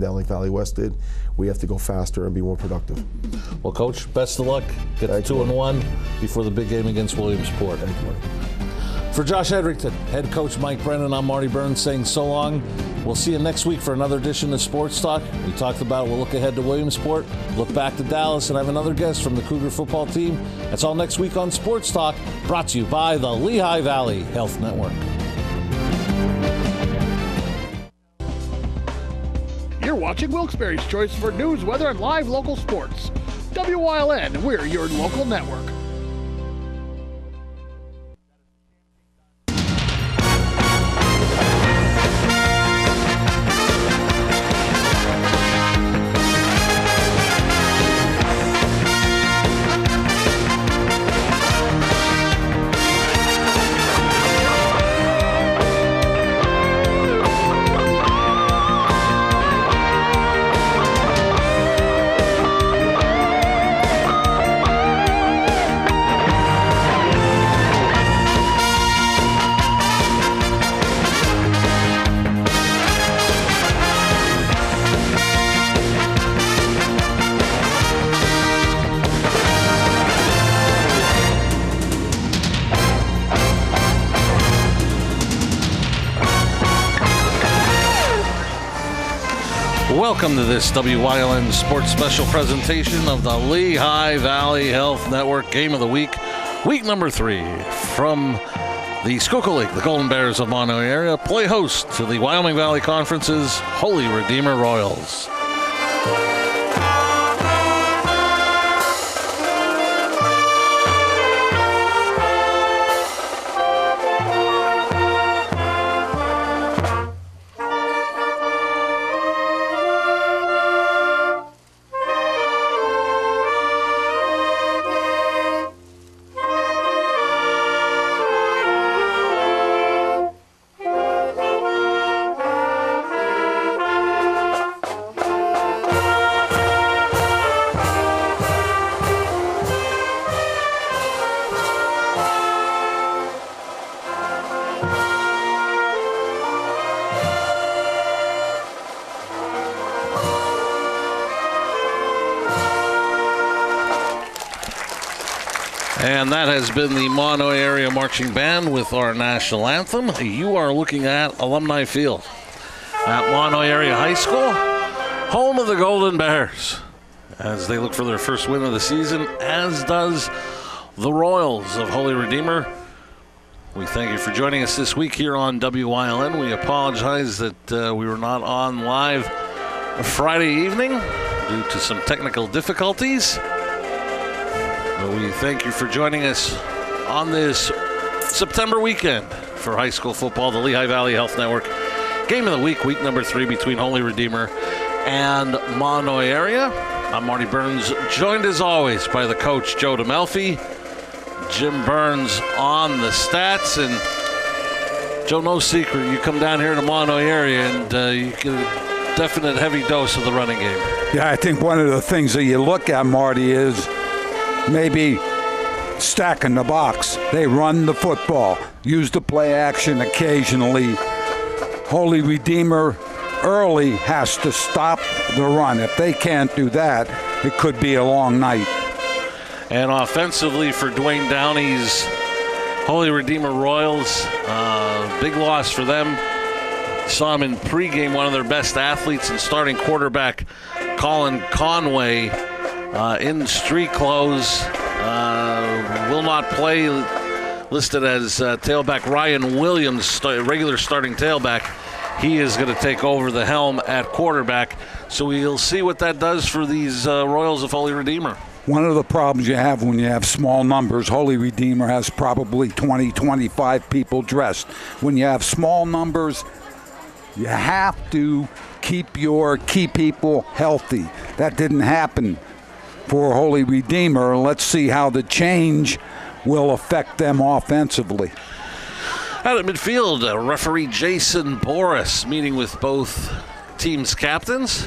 and Down Lake Valley West did. We have to go faster and be more productive. Well, Coach, best of luck. Get to 2-1 before the big game against Williamsport. Thank you, Mike. For Josh Edrington, head coach Mike Brennan, I'm Marty Burns saying so long. We'll see you next week for another edition of Sports Talk. We talked about we'll look ahead to Williamsport, look back to Dallas, and have another guest from the Cougar football team. That's all next week on Sports Talk, brought to you by the Lehigh Valley Health Network. You're watching Wilkes-Barre's Choice for news, weather, and live local sports. WYLN, we're your local network. Welcome to this WYLN Sports Special presentation of the Lehigh Valley Health Network Game of the Week, week number 3 from the Schuylkill League. The Golden Bears of Mahanoy area play host to the Wyoming Valley Conference's Holy Redeemer Royals. And that has been the Mahanoy Area Marching Band with our national anthem. You are looking at Alumni Field at Mahanoy Area High School, home of the Golden Bears, as they look for their first win of the season, as does the Royals of Holy Redeemer. We thank you for joining us this week here on WYLN. We apologize that we were not on live Friday evening due to some technical difficulties. We thank you for joining us on this September weekend for high school football, the Lehigh Valley Health Network. Game of the week, week number 3 between Holy Redeemer and Mahanoy area. I'm Marty Burns, joined as always by the coach, Joe DeMelfi. Jim Burns on the stats. And Joe, no secret, you come down here to Mahanoy area and you get a definite heavy dose of the running game. Yeah, I think one of the things that you look at, Marty, is maybe stacking the box. They run the football, use the play action occasionally. Holy Redeemer early has to stop the run. If they can't do that, it could be a long night. And offensively for Dwayne Downey's Holy Redeemer Royals, big loss for them. Saw him in pregame, one of their best athletes and starting quarterback Colin Conway in street clothes. Will not play, listed as tailback Ryan Williams, regular starting tailback. He is going to take over the helm at quarterback. So we'll see what that does for these Royals of Holy Redeemer. One of the problems you have when you have small numbers, Holy Redeemer has probably 20, 25 people dressed. When you have small numbers, you have to keep your key people healthy. That didn't happen for Holy Redeemer. Let's see how the change will affect them offensively. Out at midfield, referee Jason Boris meeting with both teams' captains.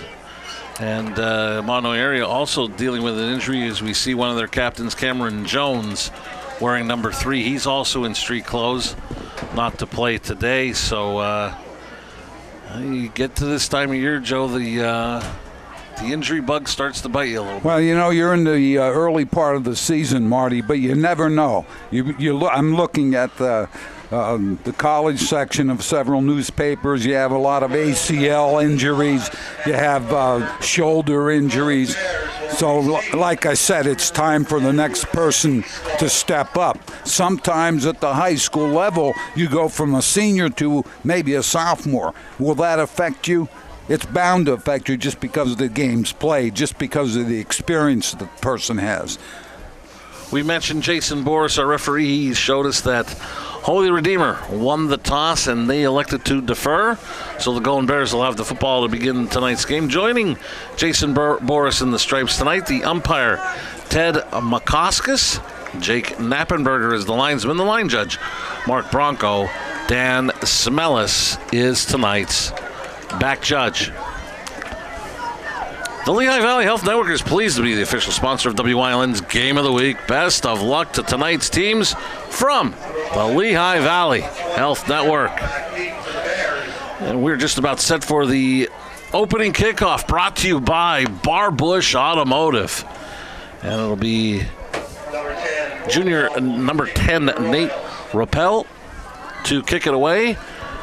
And Mahanoy area also dealing with an injury as we see one of their captains, Cameron Jones, wearing number 3. He's also in street clothes, not to play today. So You get to this time of year, Joe, the injury bug starts to bite you a little bit. Well, you're in the early part of the season, Marty, but you never know. I'm looking at the college section of several newspapers. You have a lot of ACL injuries. You have shoulder injuries. So, like I said, it's time for the next person to step up. Sometimes at the high school level, you go from a senior to maybe a sophomore. Will that affect you? It's bound to affect you just because of the games played, just because of the experience the person has. We mentioned Jason Boris, our referee. He showed us that Holy Redeemer won the toss and they elected to defer. So the Golden Bears will have the football to begin tonight's game. Joining Jason Boris in the stripes tonight, the umpire Ted McCoskis. Jake Knappenberger is the linesman. The line judge, Mark Bronco. Dan Smellis is tonight's back judge. The Lehigh Valley Health Network is pleased to be the official sponsor of WYLN's Game of the Week. Best of luck to tonight's teams from the Lehigh Valley Health Network. And we're just about set for the opening kickoff, brought to you by Bar Bush Automotive. And it'll be junior number 10, Nate Rappel, to kick it away.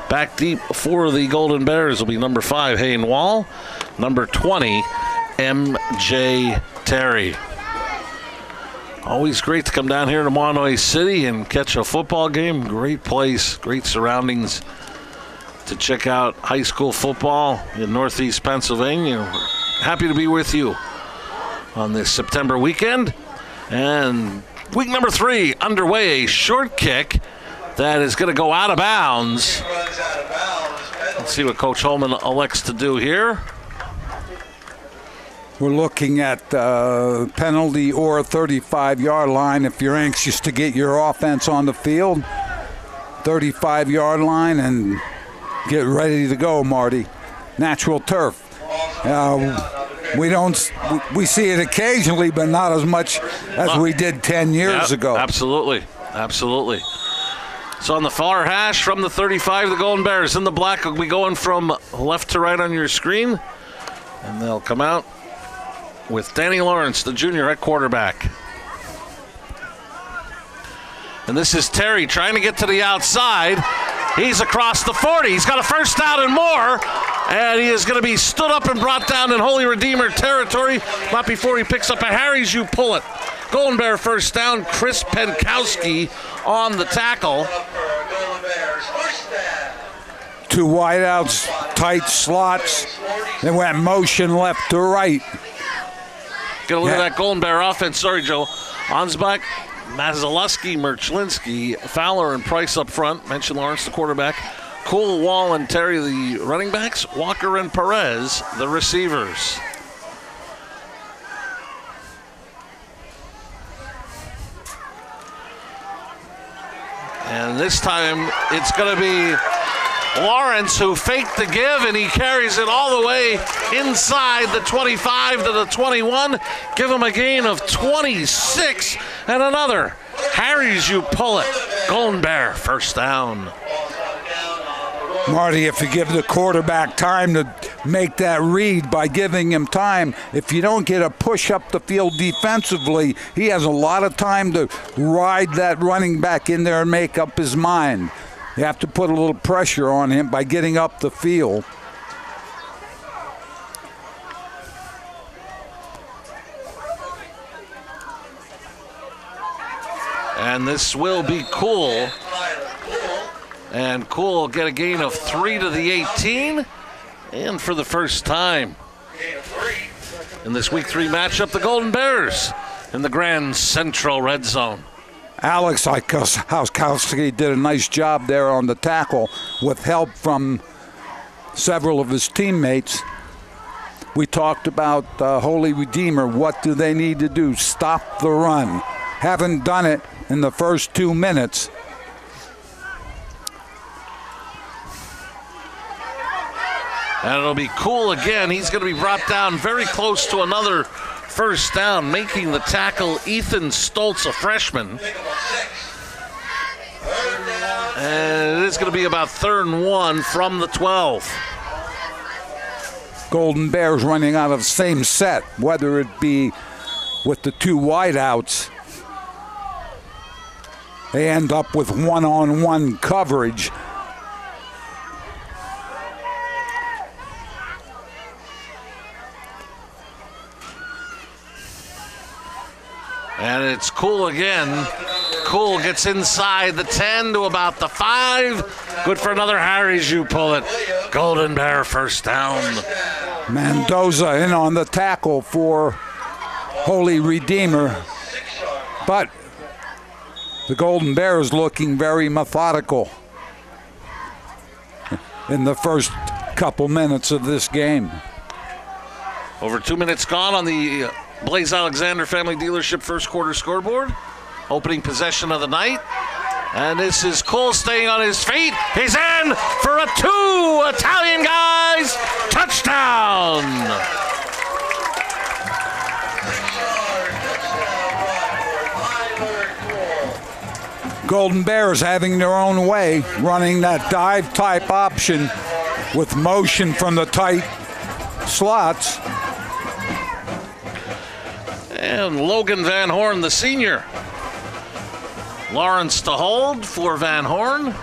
Back deep for the Golden Bears will be number 5, Hayden Wall. Number 20, MJ Terry. Always great to come down here to Mahanoy City and catch a football game. Great place, great surroundings to check out high school football in Northeast Pennsylvania. We're happy to be with you on this September weekend. And week number 3 underway, a short kick that is going to go out of bounds. Let's see what Coach Holman elects to do here. We're looking at penalty or 35-yard line if you're anxious to get your offense on the field. 35-yard line and get ready to go, Marty. Natural turf. We see it occasionally, but not as much as we did 10 years ago. Absolutely. So on the far hash from the 35, the Golden Bears in the black will be going from left to right on your screen. And they'll come out with Danny Lawrence, the junior, at quarterback. And this is Terry trying to get to the outside. He's across the 40. He's got a first down and more. And he is going to be stood up and brought down in Holy Redeemer territory. Not before he picks up a Harry's You Pull It. Golden Bear first down. Chris Penkowski on the tackle. Two wideouts, tight slots. They went motion left to right. Get a look at that Golden Bear offense. Sorry, Joe. Ansbach, Mazalewski, Merchlinsky, Fowler, and Price up front. Mentioned Lawrence, the quarterback. Cool, Wall, and Terry, the running backs. Walker and Perez, the receivers. And this time, it's going to be Lawrence who faked the give, and he carries it all the way inside the 25 to the 21. Give him a gain of 26 and another. Harry's You Pull It. Golden Bear first down. Marty, if you give the quarterback time to make that read by giving him time, if you don't get a push up the field defensively, he has a lot of time to ride that running back in there and make up his mind. You have to put a little pressure on him by getting up the field. And this will be Cool. And Cool will get a gain of 3 to the 18. And for the first time in this Week 3 matchup, the Golden Bears in the Grand Central Red Zone. Alex Hauskowski did a nice job there on the tackle with help from several of his teammates. We talked about Holy Redeemer. What do they need to do? Stop the run. Haven't done it in the first 2 minutes. And it'll be Cool again. He's going to be brought down very close to another first down, making the tackle Ethan Stoltz, a freshman. And it is going to be about 3rd and 1 from the 12. Golden Bears running out of the same set, whether it be with the two wideouts. They end up with one-on-one coverage. And it's Cool again. Cool gets inside the 10 to about the 5. Good for another Harry's, you pull it. Golden Bear first down. Mendoza in on the tackle for Holy Redeemer. But the Golden Bears looking very methodical in the first couple minutes of this game. Over 2 minutes gone on the Blaze Alexander Family Dealership first quarter scoreboard. Opening possession of the night. And this is Cole staying on his feet. He's in for a 2 Italian guys. Touchdown. Golden Bears having their own way, running that dive type option with motion from the tight slots. And Logan Van Horn, the senior. Lawrence to hold for Van Horn. And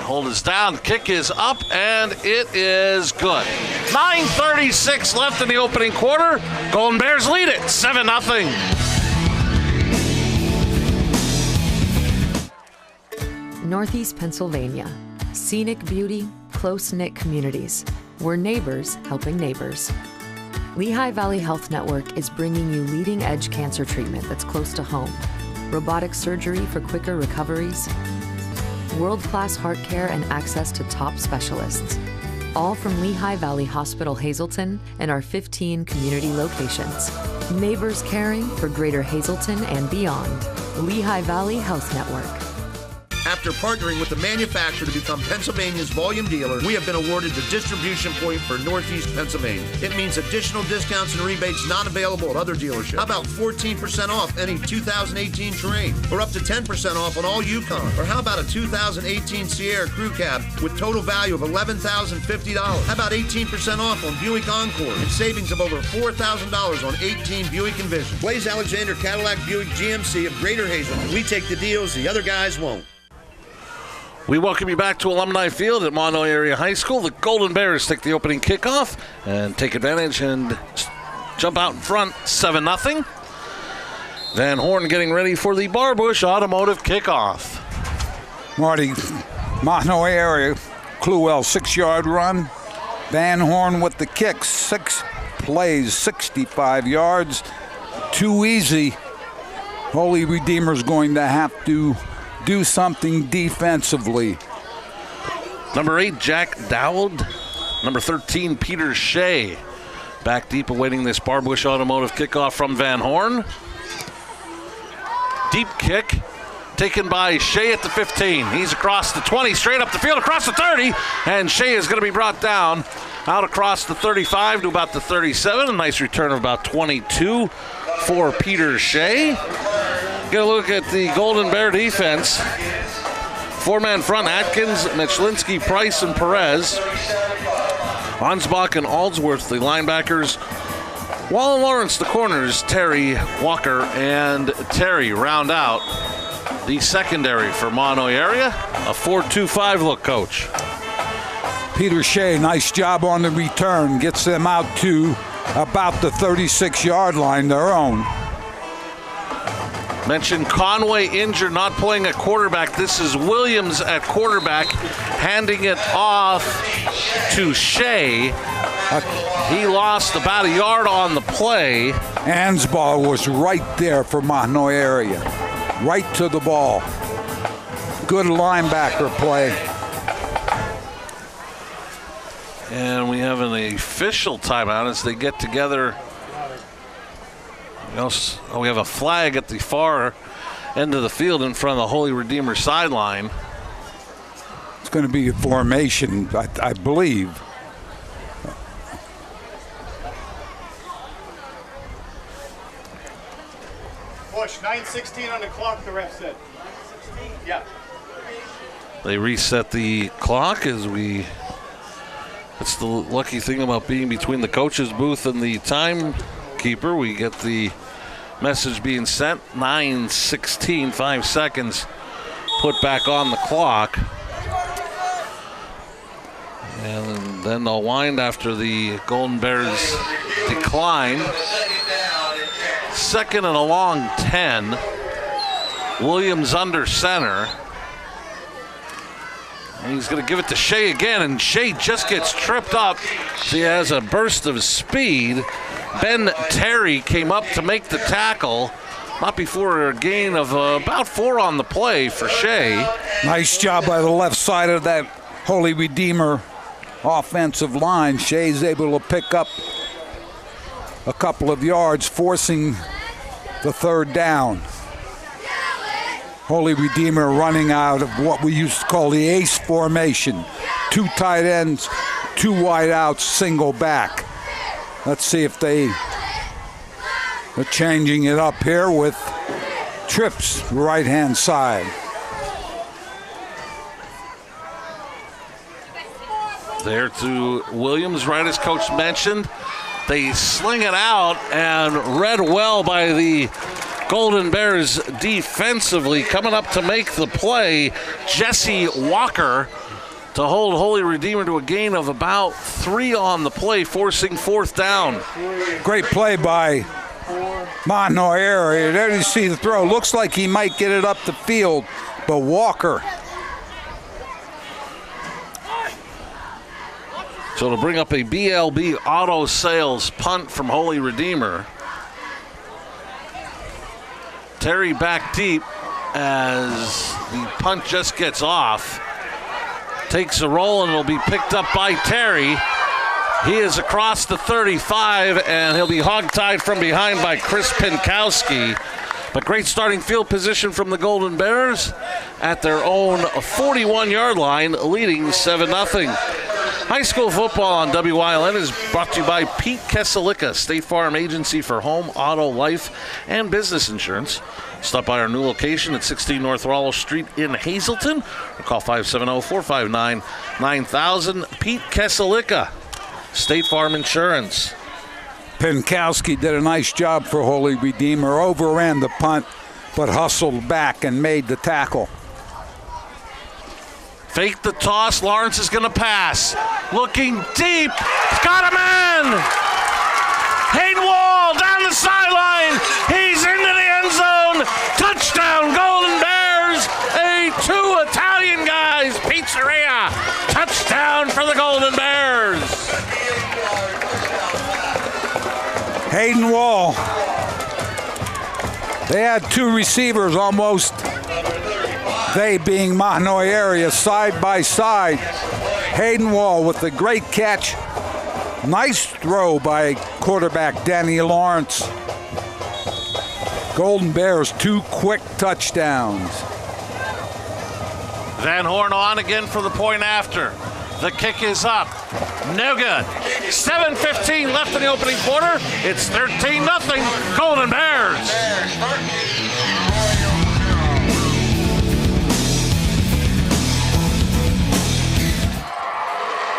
hold is down, kick is up, and it is good. 9:36 left in the opening quarter. Golden Bears lead it, 7-0. Northeast Pennsylvania. Scenic beauty, close-knit communities. We're neighbors helping neighbors. Lehigh Valley Health Network is bringing you leading-edge cancer treatment that's close to home, robotic surgery for quicker recoveries, world-class heart care and access to top specialists, all from Lehigh Valley Hospital Hazleton and our 15 community locations. Neighbors caring for Greater Hazleton and beyond. Lehigh Valley Health Network. After partnering with the manufacturer to become Pennsylvania's volume dealer, we have been awarded the distribution point for Northeast Pennsylvania. It means additional discounts and rebates not available at other dealerships. How about 14% off any 2018 Terrain? Or up to 10% off on all Yukon? Or how about a 2018 Sierra Crew Cab with total value of $11,050? How about 18% off on Buick Encore and savings of over $4,000 on 18 Buick Envision? Blaze Alexander Cadillac Buick GMC of Greater Hazleton. We take the deals the other guys won't. We welcome you back to Alumni Field at Mahanoy Area High School. The Golden Bears take the opening kickoff and take advantage and jump out in front, 7-0. Van Horn getting ready for the Barbush Automotive kickoff. Marty, Mahanoy area, Cluwell 6-yard run. Van Horn with the kick, 6 plays, 65 yards. Too easy. Holy Redeemer's going to have to do something defensively. Number 8, Jack Dowd. Number 13, Peter Shea. Back deep awaiting this Barbush Automotive kickoff from Van Horn. Deep kick taken by Shea at the 15. He's across the 20, straight up the field, across the 30, and Shea is going to be brought down out across the 35 to about the 37. A nice return of about 22 for Peter Shea. Get a look at the Golden Bear defense. 4-man front, Atkins, Michlinski, Price, and Perez. Ansbach and Aldsworth, the linebackers. Wall and Lawrence, the corners. Terry, Walker, and Terry round out the secondary for Mahanoy area. A 4-2-5 look, Coach. Peter Shea, nice job on the return. Gets them out to about the 36-yard line, their own. Mentioned Conway injured, not playing at quarterback. This is Williams at quarterback, handing it off to Shea. He lost about a yard on the play. Ansbach was right there for Mahanoy area. Right to the ball. Good linebacker play. And we have an official timeout as they get together. We have a flag at the far end of the field in front of the Holy Redeemer sideline. It's going to be a formation, I believe. Push, 9:16 on the clock, the ref said. Yeah. They reset the clock as we... Let's That's the lucky thing about being between the coach's booth and the timekeeper. We get the message being sent. 9:16, 5 seconds put back on the clock. And then they'll wind after the Golden Bears decline. 2nd and a long 10. Williams under center. And he's going to give it to Shea again, and Shea just gets tripped up. He has a burst of speed. Ben Terry came up to make the tackle. Not before a gain of about 4 on the play for Shea. Nice job by the left side of that Holy Redeemer offensive line. Shea's able to pick up a couple of yards, forcing the 3rd down. Holy Redeemer running out of what we used to call the ace formation. 2 tight ends, 2 wide outs, single back. Let's see if they're changing it up here with trips right-hand side. There to Williams, right as Coach mentioned. They sling it out and read well by the Golden Bears defensively. Coming up to make the play, Jesse Walker to hold Holy Redeemer to a gain of about 3 on the play, forcing 4th down. Great play by Mahanoy area. There you see the throw. Looks like he might get it up the field, but Walker. So to bring up a BLB Auto Sales punt from Holy Redeemer. Terry back deep as the punt just gets off. Takes a roll and it'll be picked up by Terry. He is across the 35 and he'll be hogtied from behind by Chris Pinkowski. But great starting field position from the Golden Bears at their own 41-yard line, leading 7-0. High school football on WILN is brought to you by Pete Kesselika, State Farm Agency for home, auto, life, and business insurance. Stop by our new location at 16 North Rollo Street in Hazleton or call 570-459-9000. Pete Kesselika, State Farm Insurance. Pinkowski did a nice job for Holy Redeemer, overran the punt, but hustled back and made the tackle. Fake the toss. Lawrence is going to pass. Looking deep. Got him in. Hayden Wall down the sideline. He's into the end zone. Touchdown, Golden Bears. Two Italian guys. Pizzeria. Touchdown for the Golden Bears. Hayden Wall. They had 2 receivers almost. They being Mahanoy area, side by side. Hayden Wall with a great catch. Nice throw by quarterback Danny Lawrence. Golden Bears 2 quick touchdowns. Van Horn on again for the point after. The kick is up. No good. 7:15 left in the opening quarter. It's 13-0 Golden Bears.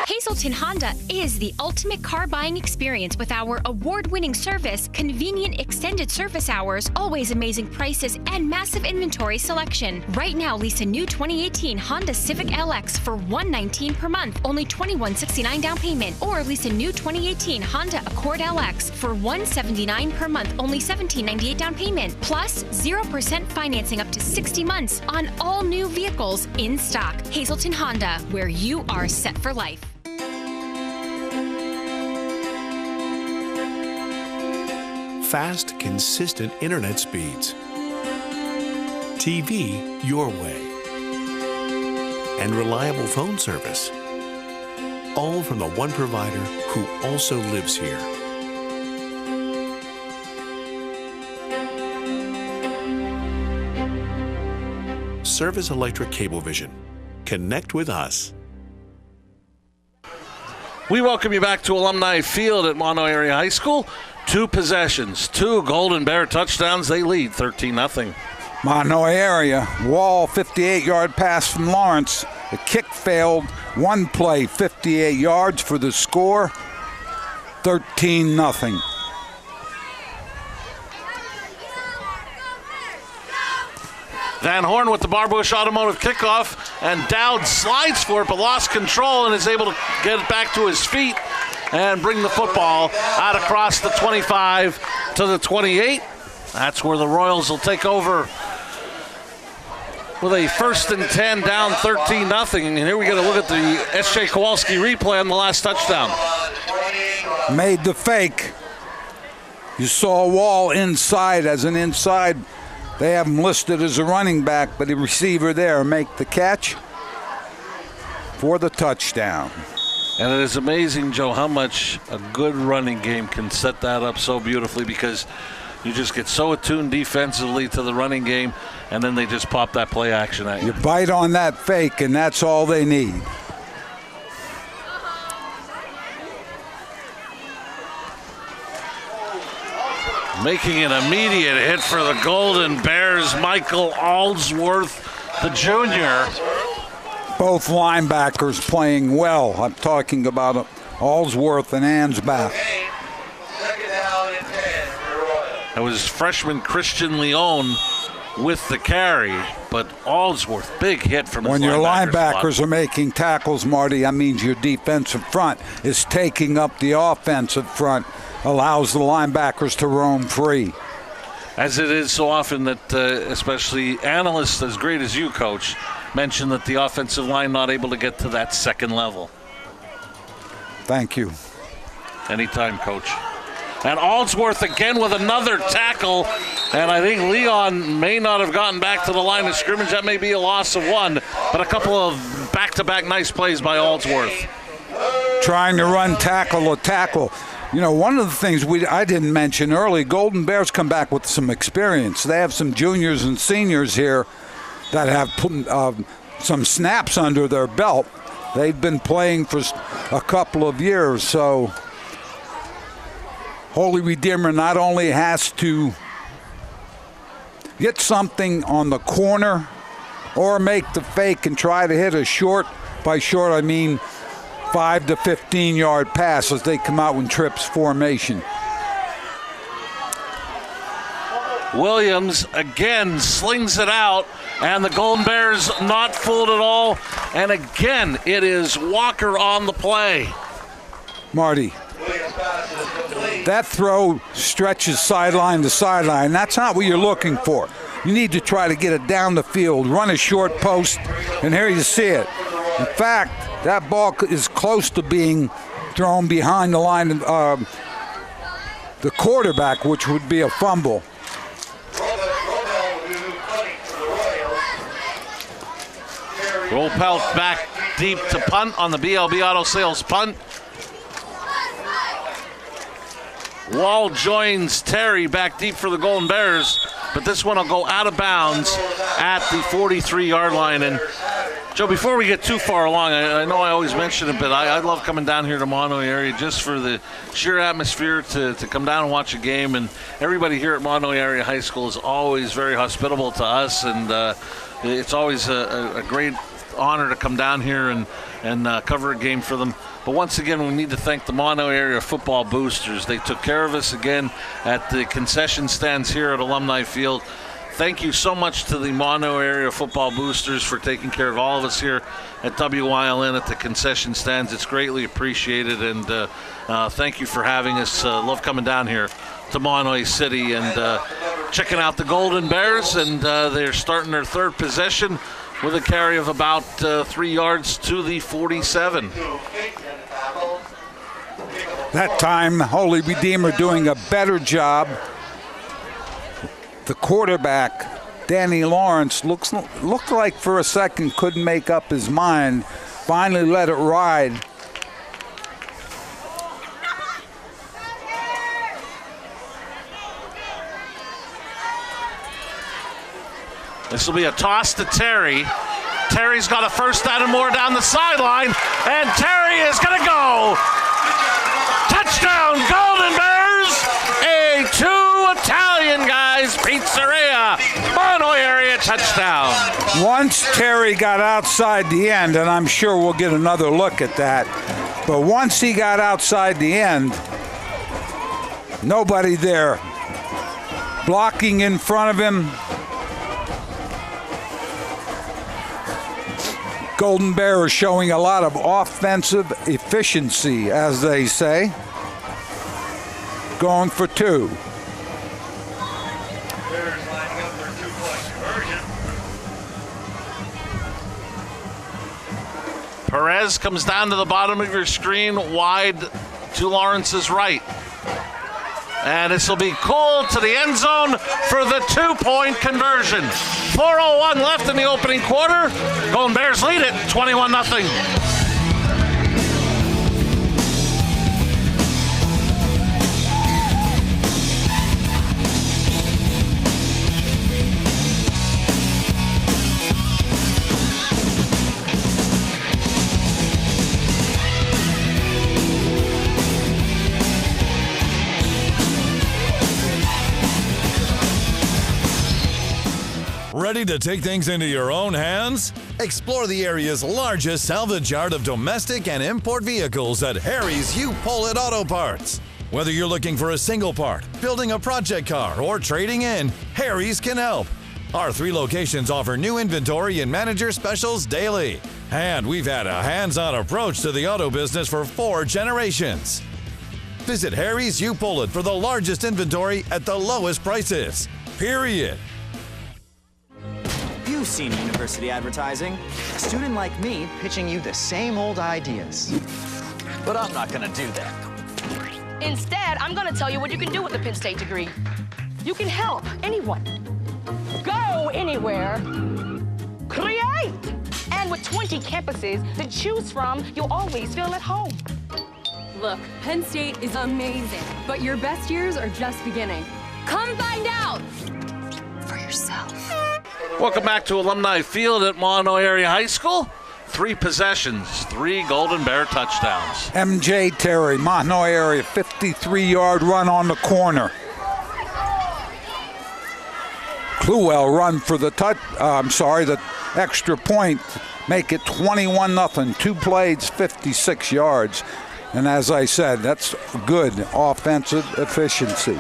Hazleton Honda is the ultimate car buying experience with our award-winning service, convenient extended service hours, always amazing prices, and massive inventory selection. Right now, lease a new 2018 Honda Civic LX for $119 per month, only $2169 down payment, or lease a new 2018 Honda Accord LX for $179 per month, only $1798 down payment, plus 0% financing up to 60 months on all new vehicles in stock. Hazleton Honda, where you are set for life. Fast, consistent internet speeds, TV your way, and reliable phone service. All from the one provider who also lives here. Service Electric Cablevision. Connect with us. We welcome you back to Alumni Field at Mahanoy Area High School. 2 possessions, 2 Golden Bear touchdowns. They lead 13-0. Mahanoy area. Wall, 58-yard pass from Lawrence. The kick failed. One play, 58 yards for the score. 13-0. Van Horn with the Barbush Automotive kickoff, and Dowd slides for it but lost control and is able to get it back to his feet and bring the football out across the 25 to the 28. That's where the Royals will take over with a 1st and 10, down 13-0. And here we get a look at the S.J. Kowalski replay on the last touchdown. Made the fake. You saw Wall inside as an inside. They have him listed as a running back, but the receiver there make the catch for the touchdown. And it is amazing, Joe, how much a good running game can set that up so beautifully, because you just get so attuned defensively to the running game, and then they just pop that play action at you. You bite on that fake, and that's all they need. Making an immediate hit for the Golden Bears, Michael Aldsworth, the junior. Both linebackers playing well. I'm talking about Aldsworth and Ansbach. That was freshman Christian Leone with the carry, but Aldsworth, big hit from his When your linebackers spot. are making tackles, Marty, that means your defensive front is taking up the offensive front, allows the linebackers to roam free. As it is so often that especially analysts as great as you, Coach, mention that the offensive line not able to get to that second level. Thank you. Anytime, Coach. And Aldsworth again with another tackle, and I think Leon may not have gotten back to the line of scrimmage. That may be a loss of one, but a couple of back-to-back nice plays by Aldsworth. Trying to run tackle to tackle. You know, one of the things I didn't mention early, Golden Bears come back with some experience. They have some juniors and seniors here that have some snaps under their belt. They've been playing for a couple of years, so Holy Redeemer not only has to get something on the corner or make the fake and try to hit a short, by short I mean 5 to 15 yard pass as they come out in trips formation. Williams again slings it out, and the Golden Bears not fooled at all. And again, it is Walker on the play. Marty, that throw stretches sideline to sideline. That's not what you're looking for. You need to try to get it down the field, run a short post, and here you see it. In fact, that ball is close to being thrown behind the line of the quarterback, which would be a fumble. Roll Pelt back deep to punt on the BLB Auto Sales punt. Wall joins Terry back deep for the Golden Bears, but this one will go out of bounds at the 43-yard line. And Joe, before we get too far along, I know I always mention it, but I love coming down here to Mahanoy area just for the sheer atmosphere to come down and watch a game. And everybody here at Mahanoy Area High School is always very hospitable to us, and it's always a great honor to come down here and cover a game for them. But once again, we need to thank the Mahanoy Area Football Boosters. They took care of us again at the concession stands here at Alumni Field. Thank you so much to the Mahanoy Area Football Boosters for taking care of all of us here at WYLN at the concession stands. It's greatly appreciated, and thank you for having us. Love coming down here to Mahanoy City and checking out the Golden Bears, and they're starting their third possession with a carry of about 3 yards to the 47. That time, Holy Redeemer doing a better job. The quarterback, Danny Lawrence, looked like for a second couldn't make up his mind. Finally let it ride. This will be a toss to Terry. Terry's got a first down and more down the sideline, and Terry is going to go. Touchdown, Golden Bears! A 2 Italian Guys Pizzeria, Mahanoy Area touchdown. Once Terry got outside the end, and I'm sure we'll get another look at that, but once he got outside the end, nobody there. Blocking in front of him. Golden Bear is showing a lot of offensive efficiency, as they say. Going for two. Bears lining up their 2-point conversion. Perez comes down to the bottom of your screen, wide to Lawrence's right. And this will be cool to the end zone for the 2-point conversion. 4:01 left in the opening quarter. Golden Bears lead it 21-0. Ready to take things into your own hands? Explore the area's largest salvage yard of domestic and import vehicles at Harry's U-Pull-It Auto Parts. Whether you're looking for a single part, building a project car, or trading in, Harry's can help. Our 3 locations offer new inventory and manager specials daily. And we've had a hands-on approach to the auto business for 4 generations. Visit Harry's U-Pull-It for the largest inventory at the lowest prices. Period. You've seen university advertising. A student like me pitching you the same old ideas. But I'm not gonna do that. Instead, I'm gonna tell you what you can do with a Penn State degree. You can help anyone. Go anywhere. Create! And with 20 campuses to choose from, you'll always feel at home. Look, Penn State is amazing, but your best years are just beginning. Come find out for yourself. Welcome back to Alumni Field at Mahanoy Area High School. 3 possessions, 3 Golden Bear touchdowns. MJ Terry, Mahanoy area, 53-yard run on the corner. Cluwell run for the the extra point, make it 21-0. 2 plays, 56 yards. And as I said, that's good offensive efficiency.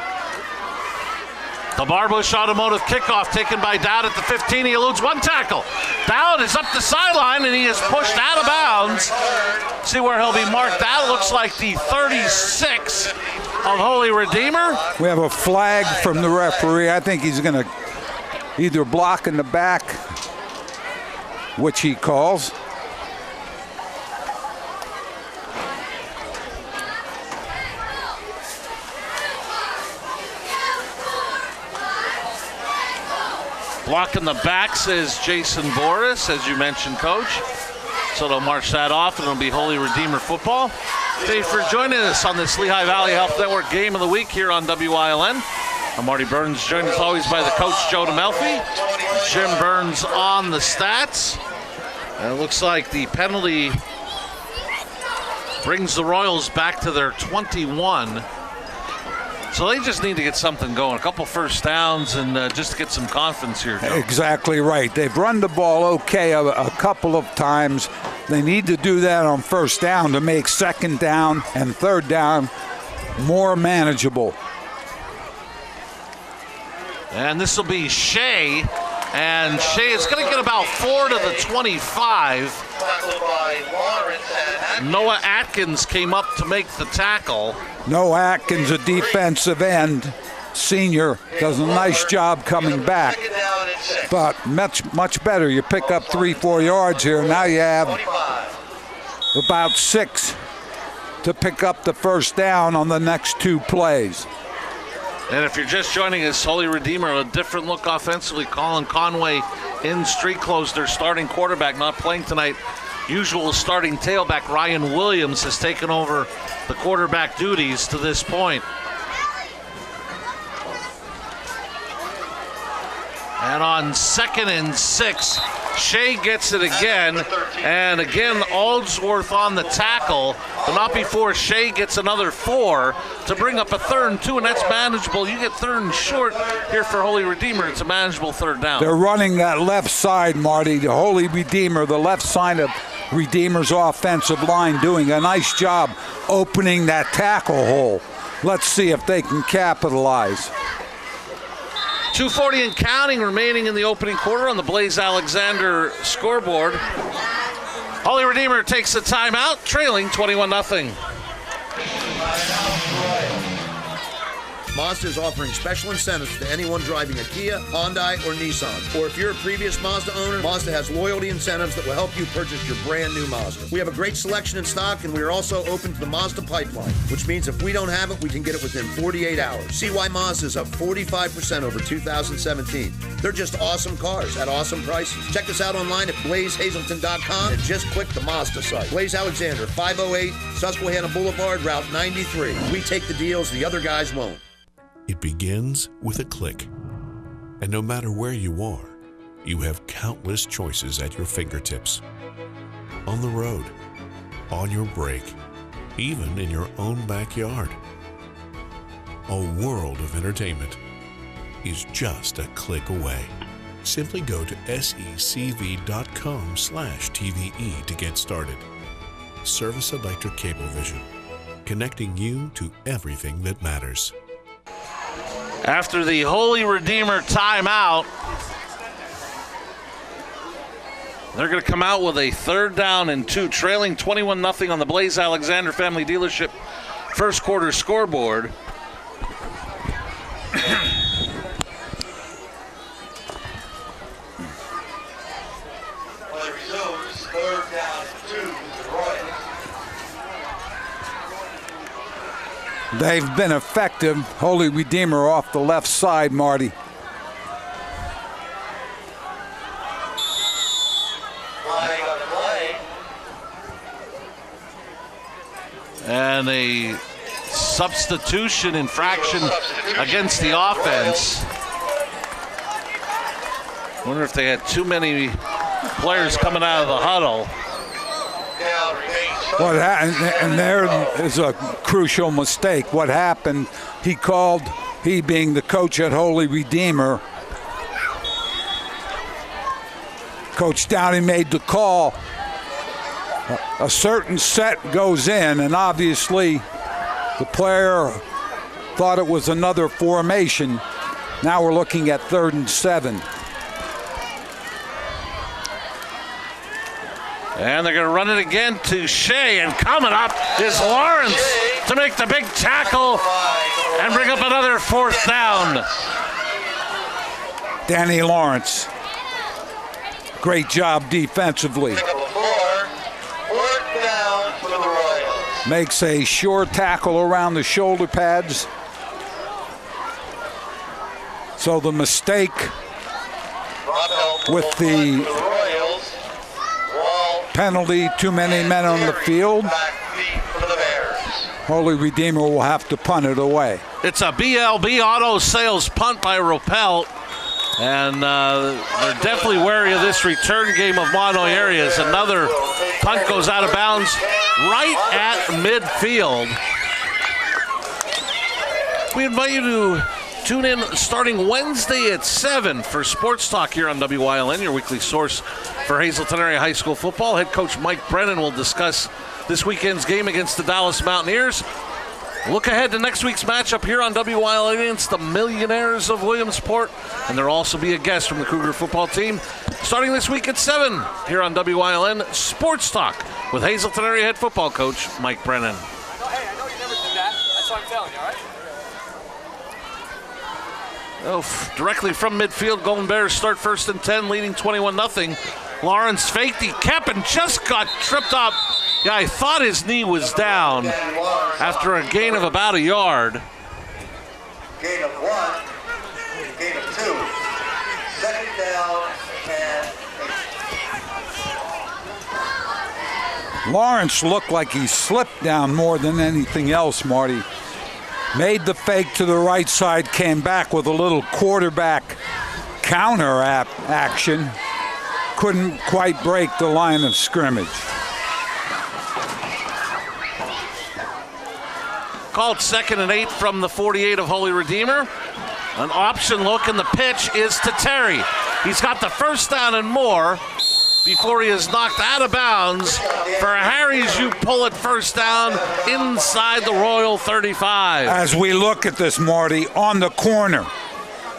The Barbush Automotive kickoff taken by Dowd at the 15. He eludes 1 tackle. Dowd is up the sideline and he is pushed out of bounds. See where he'll be marked out. Looks like the 36 of Holy Redeemer. We have a flag from the referee. I think he's going to either block in the back, which he calls. Block in the back, says Jason Boris, as you mentioned, Coach. So they'll march that off, and it'll be Holy Redeemer football. Thank you for joining us on this Lehigh Valley Health Network Game of the Week here on WILN. I'm Marty Burns, joined as always by the coach, Joe DeMelfi. Jim Burns on the stats. And it looks like the penalty brings the Royals back to their 21. So they just need to get something going. A couple first downs and just to get some confidence here, Joe. Exactly right. They've run the ball okay a couple of times. They need to do that on first down to make second down and third down more manageable. And this will be Shea. And Shea is going to get about 4 to the 25. Noah Atkins came up to make the tackle. Noah Atkins, a defensive end, senior, does a nice job coming back. But much better. You pick up 3-4 yards here. Now you have about 6 to pick up the first down on the next 2 plays. And if you're just joining us, Holy Redeemer, a different look offensively. Colin Conway in street clothes, their starting quarterback, not playing tonight. Usual starting tailback Ryan Williams has taken over the quarterback duties to this point. And on 2nd and 6, Shea gets it again, and again Aldsworth on the tackle, but not before Shea gets another 4 to bring up a 3rd and 2, and that's manageable. You get 3rd and short here for Holy Redeemer. It's a manageable 3rd down. They're running that left side, Marty. The Holy Redeemer, the left side of Redeemer's offensive line, doing a nice job opening that tackle hole. Let's see if they can capitalize. 2:40 and counting remaining in the opening quarter on the Blaze Alexander scoreboard. Holy Redeemer takes the timeout, trailing 21-0. Mazda is offering special incentives to anyone driving a Kia, Hyundai, or Nissan. Or if you're a previous Mazda owner, Mazda has loyalty incentives that will help you purchase your brand new Mazda. We have a great selection in stock, and we are also open to the Mazda pipeline, which means if we don't have it, we can get it within 48 hours. See why Mazda is up 45% over 2017. They're just awesome cars at awesome prices. Check us out online at blazehazelton.com and just click the Mazda site. Blaze Alexander, 508 Susquehanna Boulevard, Route 93. We take the deals the other guys won't. It begins with a click. And no matter where you are, you have countless choices at your fingertips. On the road, on your break, even in your own backyard. A world of entertainment is just a click away. Simply go to secv.com/TVE to get started. Service Electric Cablevision, connecting you to everything that matters. After the Holy Redeemer timeout, they're going to come out with a 3rd down and 2, trailing 21-0 on the Blaze Alexander Family Dealership first quarter scoreboard. They've been effective. Holy Redeemer off the left side, Marty. And a substitution infraction against the offense. Wonder if they had too many players coming out of the huddle. What happened, and there is a crucial mistake. What happened, he being the coach at Holy Redeemer, Coach Downey made the call. A certain set goes in, and obviously the player thought it was another formation. Now we're looking at 3rd and 7. And they're going to run it again to Shea, and coming up is Lawrence to make the big tackle and bring up another 4th down. Danny Lawrence, great job defensively. Makes a sure tackle around the shoulder pads. So the mistake with the penalty, too many men on the field. Holy Redeemer will have to punt it away. It's a BLB auto sales punt by Rappel, and they're definitely wary of this return game of Mahanoy area as another punt goes out of bounds right at midfield. We invite you to tune in starting Wednesday at 7 for Sports Talk here on WYLN, your weekly source for Hazleton area high school football. Head coach Mike Brennan will discuss this weekend's game against the Dallas Mountaineers. Look ahead to next week's matchup here on WYLN against the Millionaires of Williamsport, and there'll also be a guest from the Cougar football team starting this week at 7 here on WYLN Sports Talk with Hazleton area head football coach Mike Brennan. Oh, hey, I know you never did that. That's what I'm telling you, all right? Directly from midfield, Golden Bears start 1st and 10, leading 21-0. Lawrence faked, he kept and just got tripped up. Yeah, I thought his knee was down after a gain of about a yard. Gain of 1, gain of 2, 2nd down and 8. Lawrence looked like he slipped down more than anything else, Marty. Made the fake to the right side, came back with a little quarterback counter action. couldn't quite break the line of scrimmage. Called 2nd and 8 from the 48 of Holy Redeemer. An option look, and the pitch is to Terry. He's got the first down and more before he is knocked out of bounds for a Harry's You Pull It first down inside the Royal 35. As we look at this, Marty, on the corner,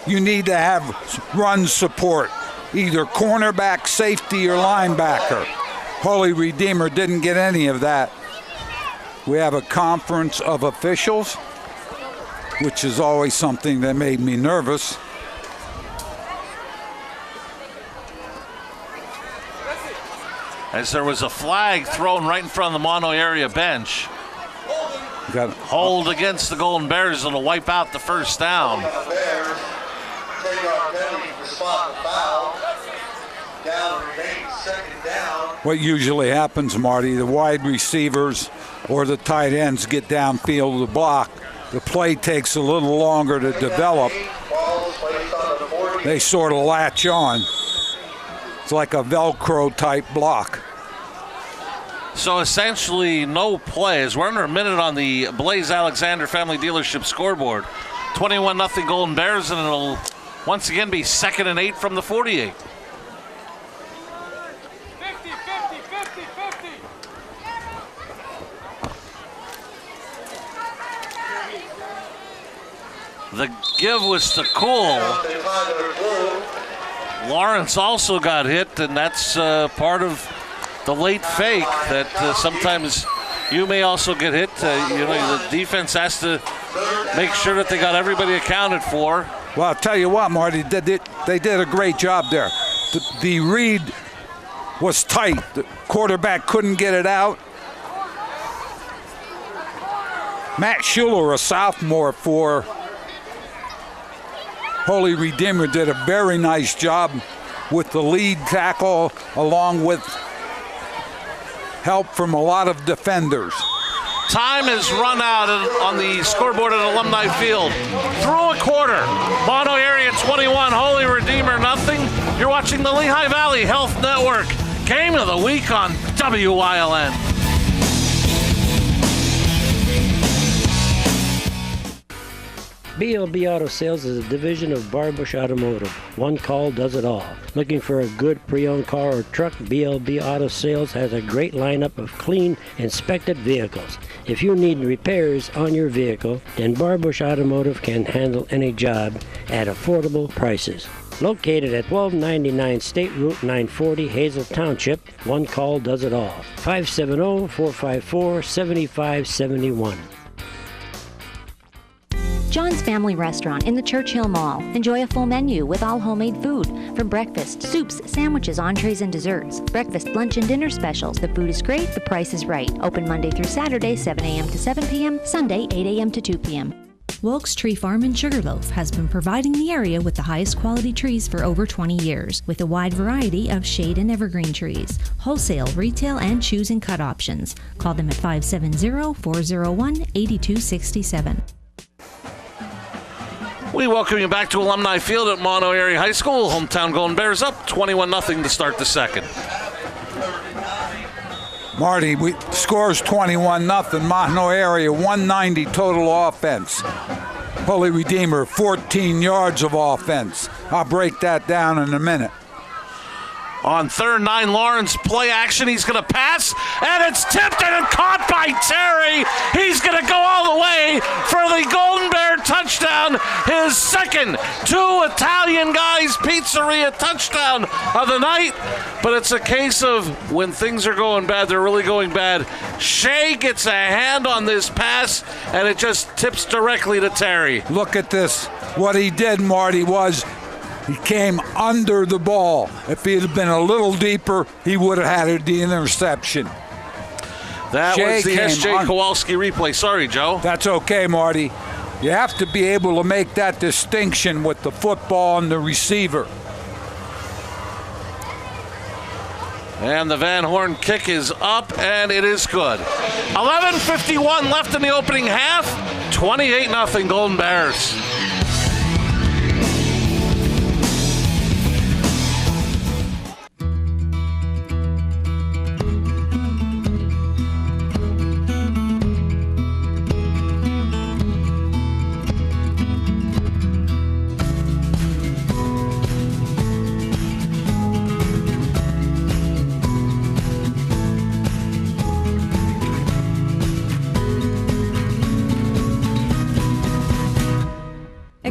you need to have run support, either cornerback, safety, or linebacker. Holy Redeemer didn't get any of that. We have a conference of officials, which is always something that made me nervous. As there was a flag thrown right in front of the Mahanoy area bench. Hold against the Golden Bears, and it'll wipe out the first down. What usually happens, Marty, the wide receivers or the tight ends get downfield to block. The play takes a little longer to develop. They sort of latch on. It's like a Velcro type block. So essentially no plays. We're under a minute on the Blaze Alexander Family Dealership scoreboard. 21-0 Golden Bears, and it'll once again be 2nd and 8 from the 48. The give was to Cool. Lawrence also got hit, and that's part of the late fake that sometimes you may also get hit. The defense has to make sure that they got everybody accounted for. Well, I'll tell you what, Marty, they did a great job there. The read was tight. The quarterback couldn't get it out. Matt Schuler, a sophomore for Holy Redeemer, did a very nice job with the lead tackle, along with help from a lot of defenders. Time has run out on the scoreboard at Alumni Field. Through a quarter, Mahanoy area 21, Holy Redeemer nothing. You're watching the Lehigh Valley Health Network. Game of the week on WYLN. BLB Auto Sales is a division of Barbush Automotive. One call does it all. Looking for a good pre-owned car or truck? BLB Auto Sales has a great lineup of clean, inspected vehicles. If you need repairs on your vehicle, then Barbush Automotive can handle any job at affordable prices. Located at 1299 State Route 940, Hazel Township, one call does it all. 570-454-7571. John's Family Restaurant in the Churchill Mall. Enjoy a full menu with all homemade food. From breakfast, soups, sandwiches, entrees, and desserts. Breakfast, lunch, and dinner specials. The food is great, the price is right. Open Monday through Saturday, 7 a.m. to 7 p.m., Sunday, 8 a.m. to 2 p.m. Wilkes Tree Farm in Sugarloaf has been providing the area with the highest quality trees for over 20 years, with a wide variety of shade and evergreen trees, wholesale, retail, and choose and cut options. Call them at 570-401-8267. We welcome you back to Alumni Field at Mahanoy Area High School. Hometown Golden Bears up 21-0 to start the second. Marty, scores 21-0. Mahanoy area, 190 total offense. Holy Redeemer, 14 yards of offense. I'll break that down in a minute. On 3rd and 9, Lawrence play action. He's going to pass, and it's tipped and caught by Terry. He's going to go all the way for the Golden Bear touchdown. His second 2 Italian Guys Pizzeria touchdown of the night. But it's a case of when things are going bad, they're really going bad. Shea gets a hand on this pass, and it just tips directly to Terry. Look at this. What he did, Marty, was he came under the ball. If he had been a little deeper, he would have had the interception. That was the S.J. Kowalski replay. Sorry, Joe. That's okay, Marty. You have to be able to make that distinction with the football and the receiver. And the Van Horn kick is up, and it is good. 11:51 left in the opening half. 28-0 Golden Bears.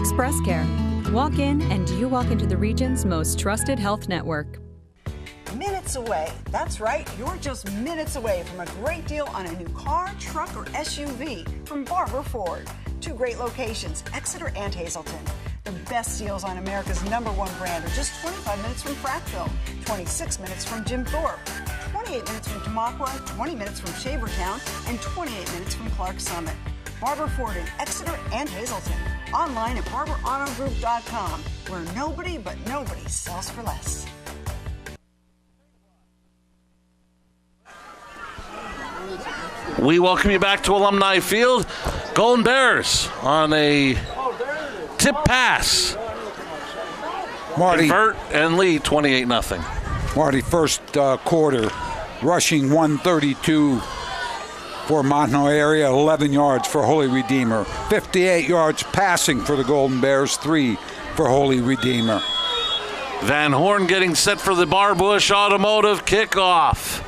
Express Care. Walk in and you walk into the region's most trusted health network. Minutes away. That's right. You're just minutes away from a great deal on a new car, truck, or SUV from Barber Ford. 2 great locations, Exeter and Hazleton. The best deals on America's #1 brand are just 25 minutes from Frackville, 26 minutes from Jim Thorpe, 28 minutes from Tamaqua, 20 minutes from Shavertown, and 28 minutes from Clark Summit. Barber Ford in Exeter and Hazleton. Online at barberautogroup.com, where nobody but nobody sells for less. We welcome you back to Alumni Field. Golden Bears on a tip pass. Marty. Convert and lead 28-0. Marty, first quarter, rushing 132 for Mahanoy area, 11 yards for Holy Redeemer. 58 yards passing for the Golden Bears, 3 for Holy Redeemer. Van Horn getting set for the Barbush Automotive kickoff.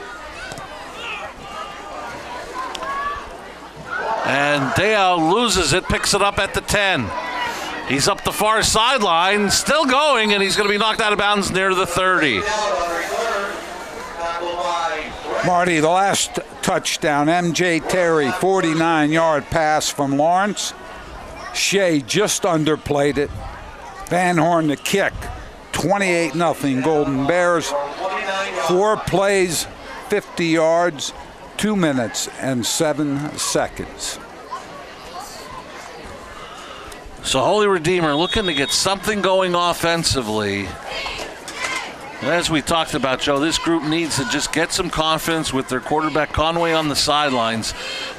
And Dale loses it, picks it up at the 10. He's up the far sideline, still going, and he's going to be knocked out of bounds near the 30. Marty, the last touchdown, M.J. Terry, 49-yard pass from Lawrence. Shea just underplayed it. Van Horn the kick, 28-0 Golden Bears. 4 plays, 50 yards, 2 minutes and 7 seconds. So Holy Redeemer looking to get something going offensively. And as we talked about, Joe, this group needs to just get some confidence with their quarterback Conway on the sidelines.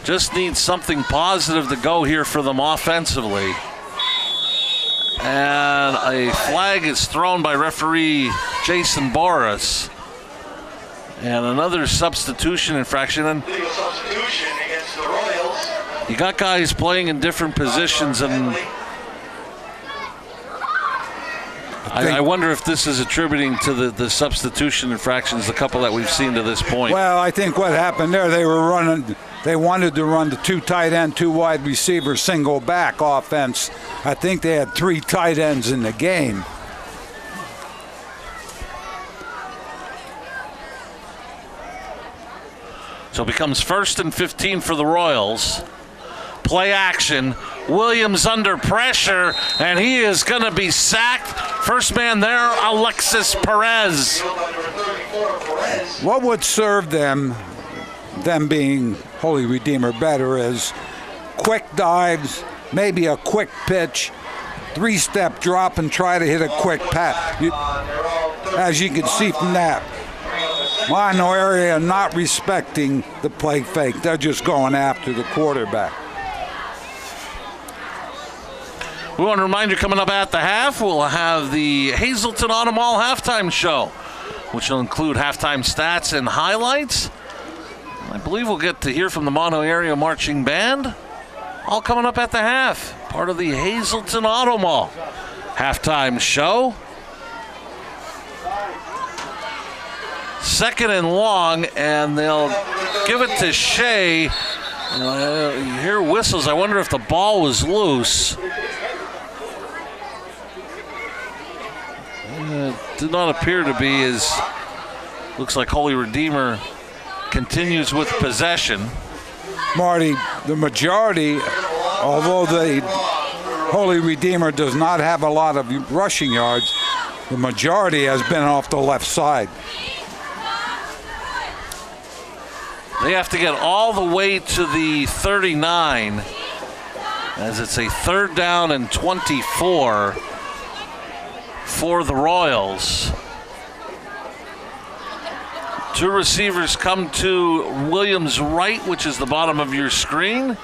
Just needs something positive to go here for them offensively. And a flag is thrown by referee Jason Boris. And another substitution infraction. And you got guys playing in different positions, and I wonder if this is attributing to the substitution infractions, the couple that we've seen to this point. Well, I think what happened there, they wanted to run the 2 tight end, 2 wide receiver, single back offense. I think they had 3 tight ends in the game. So it becomes 1st and 15 for the Royals. Play action. Williams under pressure, and he is going to be sacked. First man there, Alexis Perez. What would serve them being Holy Redeemer better is quick dives, maybe a quick pitch, 3-step drop, and try to hit a quick pass. As you can see from that, Mahanoy area not respecting the play fake. They're just going after the quarterback. We want to remind you, coming up at the half, we'll have the Hazleton Auto Mall halftime show, which will include halftime stats and highlights. I believe we'll get to hear from the Mahanoy area marching band, all coming up at the half, part of the Hazleton Auto Mall halftime show. 2nd and long, and they'll give it to Shea. You hear whistles. I wonder if the ball was loose. Did not appear to be, as looks like Holy Redeemer continues with possession. Marty, the majority, although the Holy Redeemer does not have a lot of rushing yards, the majority has been off the left side. They have to get all the way to the 39, as it's a 3rd down and 24 for the Royals. 2 receivers come to Williams' right, which is the bottom of your screen.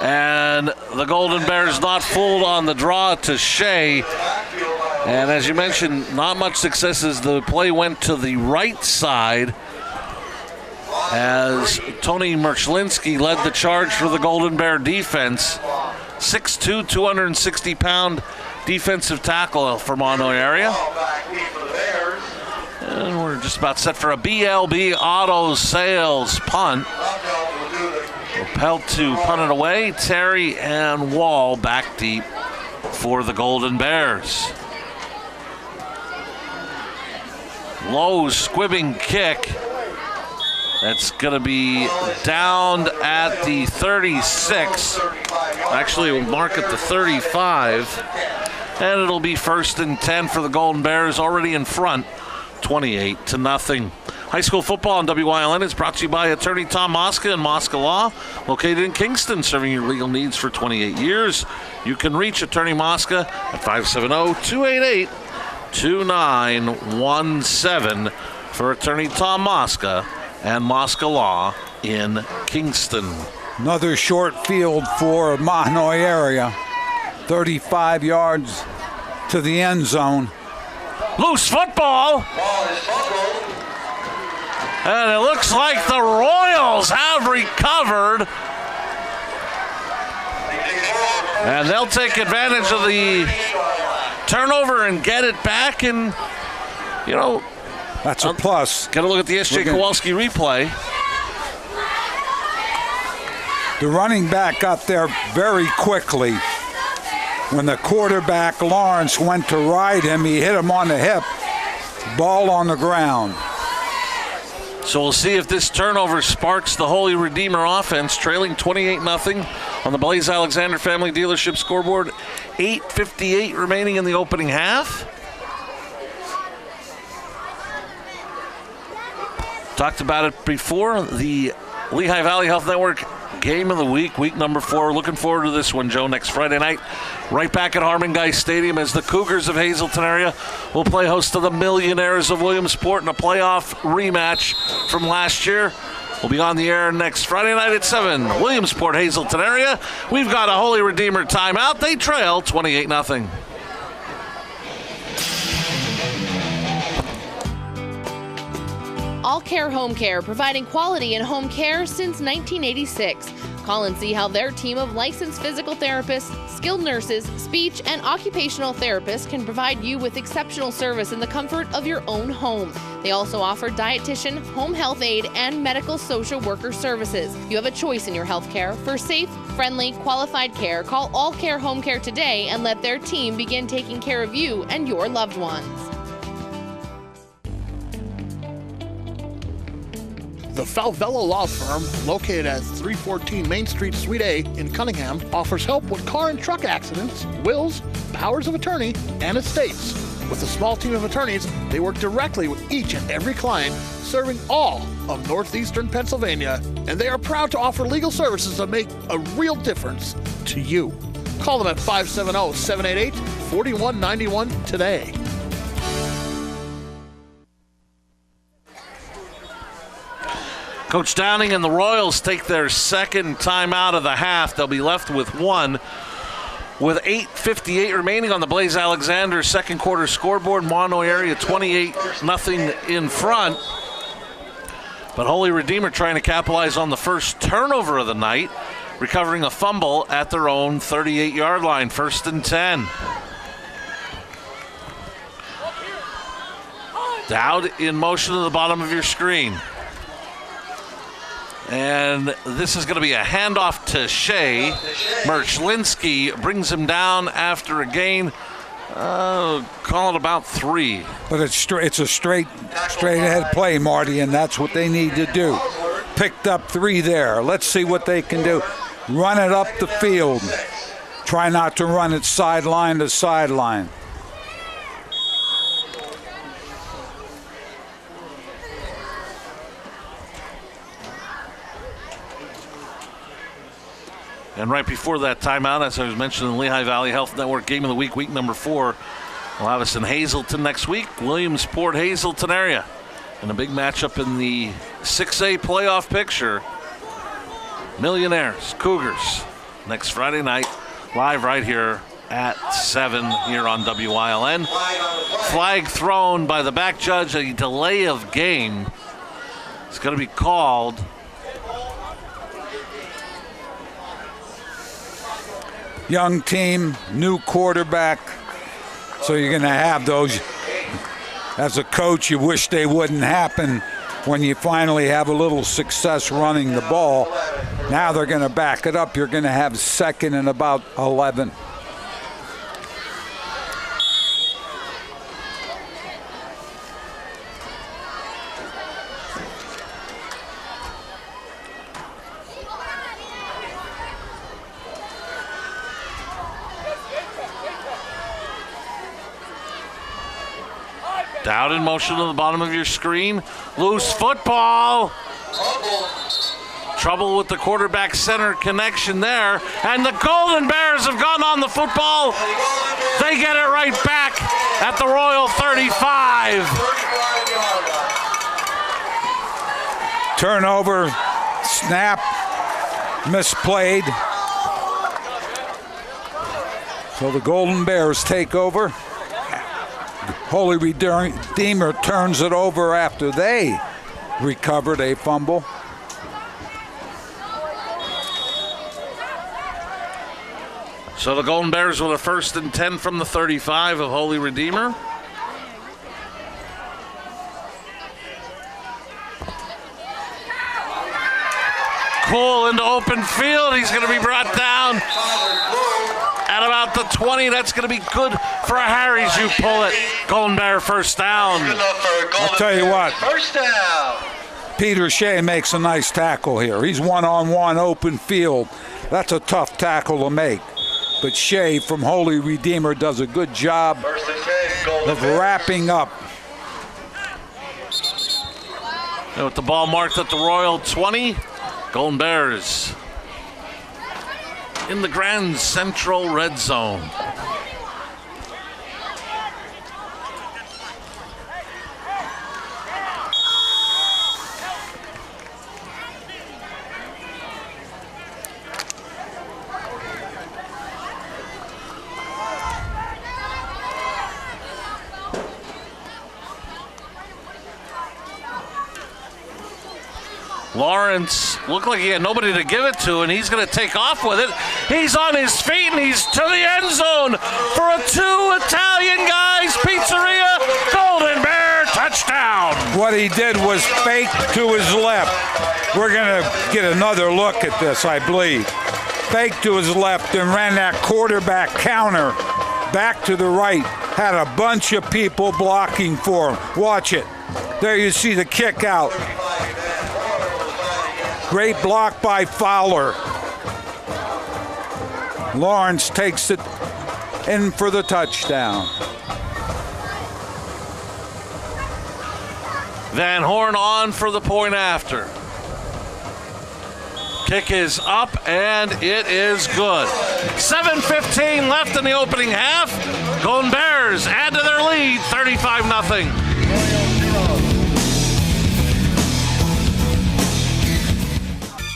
And the Golden Bears not fooled on the draw to Shea. And as you mentioned, not much success as the play went to the right side, as Tony Merchlinski led the charge for the Golden Bear defense. 6'2", 260-pound defensive tackle from Mahanoy area. And we're just about set for a BLB Auto Sales punt. Pelt to punt it away. Terry and Wall back deep for the Golden Bears. Low squibbing kick. That's going to be down at the 36. Actually, it will mark at the 35. And it'll be 1st and 10 for the Golden Bears, already in front, 28-0. High school football on WYLN is brought to you by attorney Tom Mosca and Mosca Law, located in Kingston, serving your legal needs for 28 years. You can reach attorney Mosca at 570-288-2917 for attorney Tom Mosca and Mosca Law in Kingston. Another short field for Mahanoy area. 35 yards to the end zone. Loose football. And it looks like the Royals have recovered. And they'll take advantage of the turnover and get it back. And, you know, that's a plus. Got to look at the S.J. Kowalski replay. The running back got there very quickly. When the quarterback, Lawrence, went to ride him, he hit him on the hip. Ball on the ground. So we'll see if this turnover sparks the Holy Redeemer offense, trailing 28-0 on the Blaze Alexander Family Dealership scoreboard. 8:58 remaining in the opening half. Talked about it before, the Lehigh Valley Health Network game of the week, week number 4. Looking forward to this one, Joe, next Friday night. Right back at Harmon Guy Stadium as the Cougars of Hazleton area will play host to the Millionaires of Williamsport in a playoff rematch from last year. We'll be on the air next Friday night at 7. Williamsport, Hazleton area. We've got a Holy Redeemer timeout. They trail 28-0. All Care Home Care, providing quality in home care since 1986. Call and see how their team of licensed physical therapists, skilled nurses, speech, and occupational therapists can provide you with exceptional service in the comfort of your own home. They also offer dietitian, home health aide, and medical social worker services. You have a choice in your health care. For safe, friendly, qualified care, call All Care Home Care today and let their team begin taking care of you and your loved ones. The Falvello Law Firm, located at 314 Main Street, Suite A in Cunningham, offers help with car and truck accidents, wills, powers of attorney, and estates. With a small team of attorneys, they work directly with each and every client, serving all of northeastern Pennsylvania, and they are proud to offer legal services that make a real difference to you. Call them at 570-788-4191 today. Coach Downing and the Royals take their second time out of the half. They'll be left with one. With 8:58 remaining on the Blaze Alexander second quarter scoreboard, Mahanoy area 28-0 in front. But Holy Redeemer trying to capitalize on the first turnover of the night, recovering a fumble at their own 38-yard line, 1st and 10. Dowd in motion to the bottom of your screen. And this is going to be a handoff to Shea. Merchlinsky brings him down after a gain. Call it about 3. But it's a straight ahead play, Marty, and that's what they need to do. Picked up 3 there. Let's see what they can do. Run it up the field. Try not to run it sideline to sideline. And right before that timeout, as I was mentioning, the Lehigh Valley Health Network Game of the Week, week number 4, will have us in Hazleton next week, Williamsport, Hazleton area. And a big matchup in the 6A playoff picture. Millionaires, Cougars, next Friday night, live right here at 7 here on WYLN. Flag thrown by the back judge, a delay of game. It's going to be called. Young team, new quarterback, so you're going to have those. As a coach, you wish they wouldn't happen when you finally have a little success running the ball. Now they're going to back it up. You're going to have second and about 11. Down in motion to the bottom of your screen. Loose football. Trouble with the quarterback center connection there. And the Golden Bears have gone on the football. They get it right back at the Royal 35. Turnover, snap, misplayed. So the Golden Bears take over. Holy Redeemer turns it over after they recovered a fumble. So the Golden Bears with a 1st and 10 from the 35 of Holy Redeemer. Cole into open field. He's going to be brought down at about the 20. That's going to be good for a Harry's. You pull it. Golden Bear first down. I'll tell you what. First down. Peter Shea makes a nice tackle here. He's one-on-one open field. That's a tough tackle to make. But Shea from Holy Redeemer does a good job of wrapping up. And with the ball marked at the Royal 20, Golden Bears in the Grand Central red zone. Lawrence looked like he had nobody to give it to, and he's going to take off with it. He's on his feet, and he's to the end zone for a 2 Italian guys pizzeria. Golden Bear touchdown. What he did was fake to his left. We're going to get another look at this, I believe. Fake to his left and ran that quarterback counter back to the right. Had a bunch of people blocking for him. Watch it. There you see the kick out. Great block by Fowler. Lawrence takes it in for the touchdown. Van Horn on for the point after. Kick is up, and it is good. 7:15 left in the opening half. Golden Bears add to their lead, 35-0.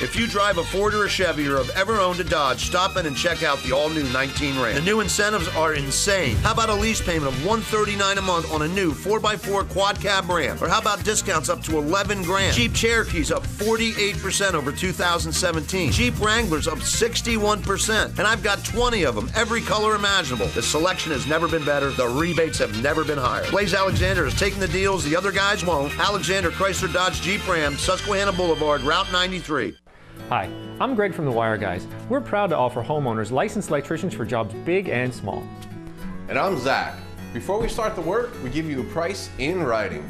If you drive a Ford or a Chevy or have ever owned a Dodge, stop in and check out the all-new 19 Ram. The new incentives are insane. How about a lease payment of $139 a month on a new 4x4 quad cab Ram? Or how about discounts up to $11,000? Jeep Cherokee's up 48% over 2017. Jeep Wranglers up 61%. And I've got 20 of them, every color imaginable. The selection has never been better. The rebates have never been higher. Blaze Alexander is taking the deals the other guys won't. Alexander Chrysler Dodge Jeep Ram, Susquehanna Boulevard, Route 93. Hi, I'm Greg from The Wire Guys. We're proud to offer homeowners licensed electricians for jobs big and small. And I'm Zach. Before we start the work, we give you a price in writing.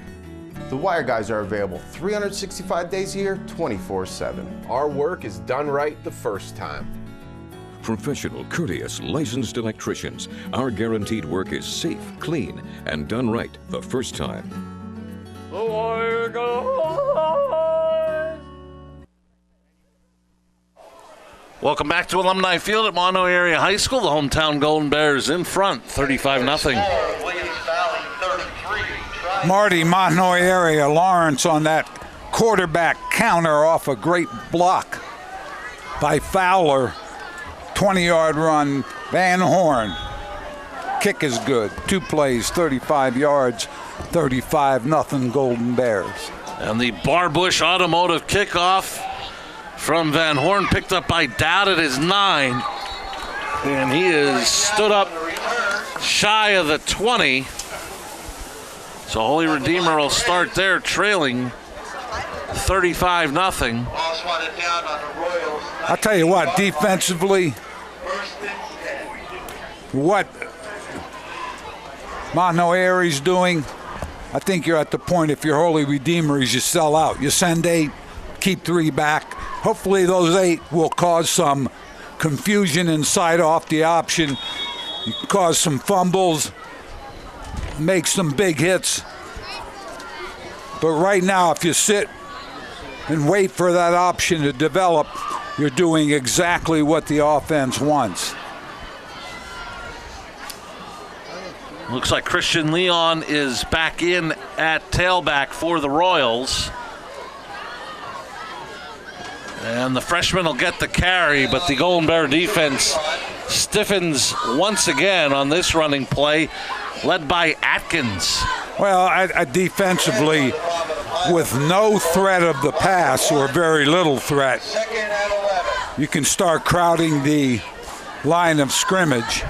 The Wire Guys are available 365 days a year, 24/7. Our work is done right the first time. Professional, courteous, licensed electricians. Our guaranteed work is safe, clean, and done right the first time. The Wire Guys. Welcome back to Alumni Field at Mahanoy Area High School. The hometown Golden Bears in front, 35-0. Marty, Mahanoy area, Lawrence on that quarterback counter off a great block by Fowler. 20-yard run, Van Horn. Kick is good. 2 plays, 35 yards, 35-0 Golden Bears. And the Barbush Automotive kickoff from Van Horn, picked up by Dowd at his 9. And he is stood up shy of the 20. So Holy Redeemer will start there trailing 35-0. I'll tell you what, defensively, what Mahanoy doing, I think you're at the point, if you're Holy Redeemer, is you sell out. You send 8, keep 3 back. Hopefully those 8 will cause some confusion inside off the option. You can cause some fumbles, make some big hits. But right now, if you sit and wait for that option to develop, you're doing exactly what the offense wants. Looks like Christian Leon is back in at tailback for the Royals. And the freshman will get the carry, but the Golden Bear defense stiffens once again on this running play, led by Atkins. Well, defensively, with no threat of the pass or very little threat, you can start crowding the line of scrimmage.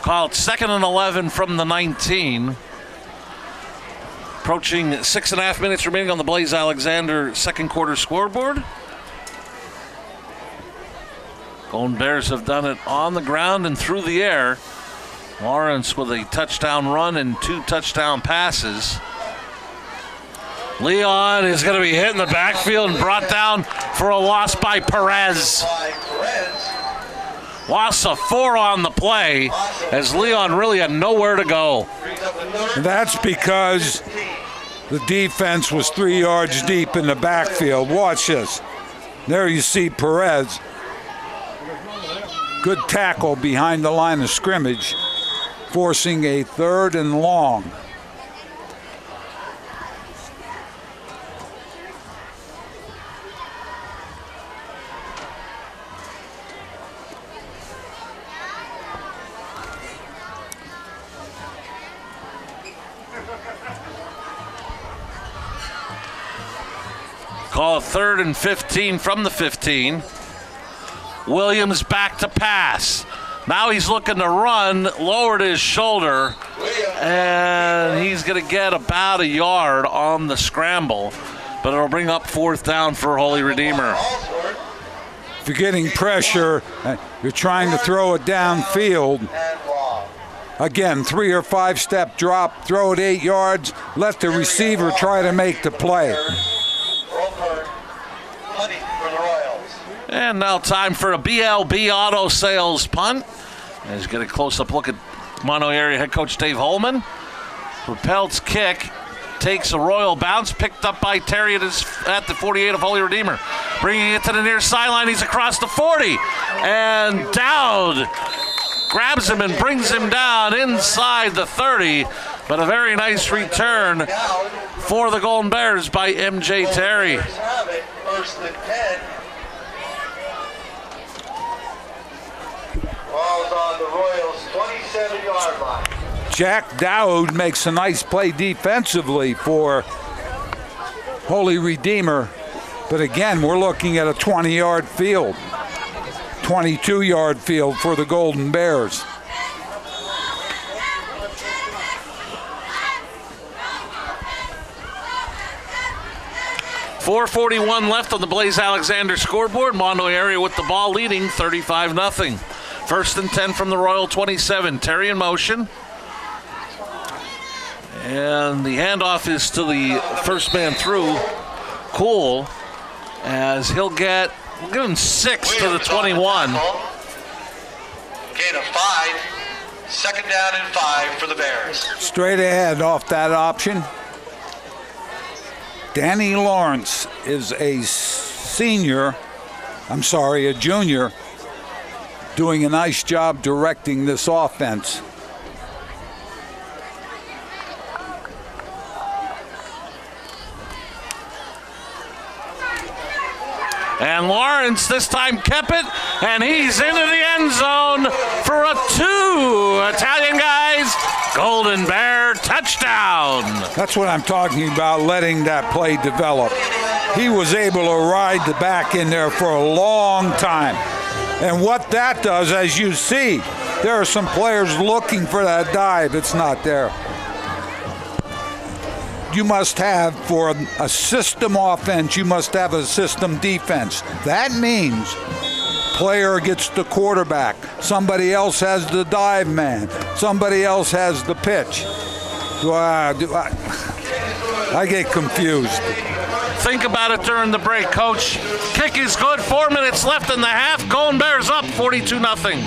Called 2nd and 11 from the 19. Approaching 6.5 minutes remaining on the Blaze Alexander second quarter scoreboard. Golden Bears have done it on the ground and through the air. Lawrence with a touchdown run and 2 touchdown passes. Leon is going to be hit in the backfield and brought down for a loss by Perez. Loss of 4 on the play as Leon really had nowhere to go. That's because the defense was 3 yards deep in the backfield. Watch this. There you see Perez. Good tackle behind the line of scrimmage, forcing a 3rd and long. Call a 3rd and 15 from the 15. Williams back to pass. Now he's looking to run, lowered his shoulder, and he's going to get about a yard on the scramble, but it'll bring up 4th down for Holy Redeemer. If you're getting pressure, you're trying to throw it downfield. Again, 3 or 5 step drop, throw it 8 yards, let the receiver try to make the play. And now time for a BLB Auto Sales punt. As you get a close-up look at Mahanoy area head coach Dave Holman. Propel's kick takes a royal bounce, picked up by Terry at the 48 of Holy Redeemer. Bringing it to the near sideline, he's across the 40. And Dowd grabs him and brings him down inside the 30. But a very nice return for the Golden Bears by MJ Terry. First and 10. Ball's on the Royals' 27-yard line. Jack Dowd makes a nice play defensively for Holy Redeemer. But again, we're looking at a 20-yard field, 22-yard field for the Golden Bears. .441 left on the Blaze Alexander scoreboard. Mahanoy area with the ball leading 35-0. 1st and 10 from the Royal 27. Terry in motion. And the handoff is to the first man through, Cool, as we'll give him 6 to the 21. Gain of 5. 2nd down and 5 for the Bears. Straight ahead off that option. Danny Lawrence is a junior, doing a nice job directing this offense. And Lawrence this time kept it, and he's into the end zone for a 2. Italian guys, Golden Bear touchdown. That's what I'm talking about, letting that play develop. He was able to ride the back in there for a long time. And what that does, as you see, There are some players looking for that dive. It's not there. You must have, for a system offense, you must have a system defense. That means player gets the quarterback. Somebody else has the dive man. Somebody else has the pitch. I get confused. Think about it during the break, Coach. Kick is good. 4 minutes left in the half. Golden Bears up 42-0.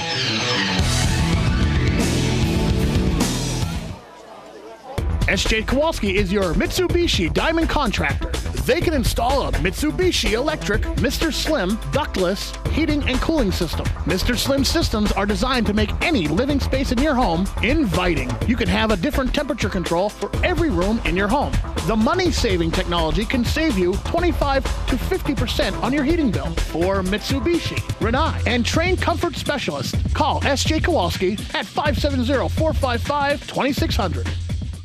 SJ Kowalski is your Mitsubishi Diamond contractor. They can install a Mitsubishi electric Mr. Slim ductless heating and cooling system. Mr. Slim systems are designed to make any living space in your home inviting. You can have a different temperature control for every room in your home. The money-saving technology can save you 25 to 50% on your heating bill. For Mitsubishi, Renai, and trained comfort specialists, call SJ Kowalski at 570-455-2600.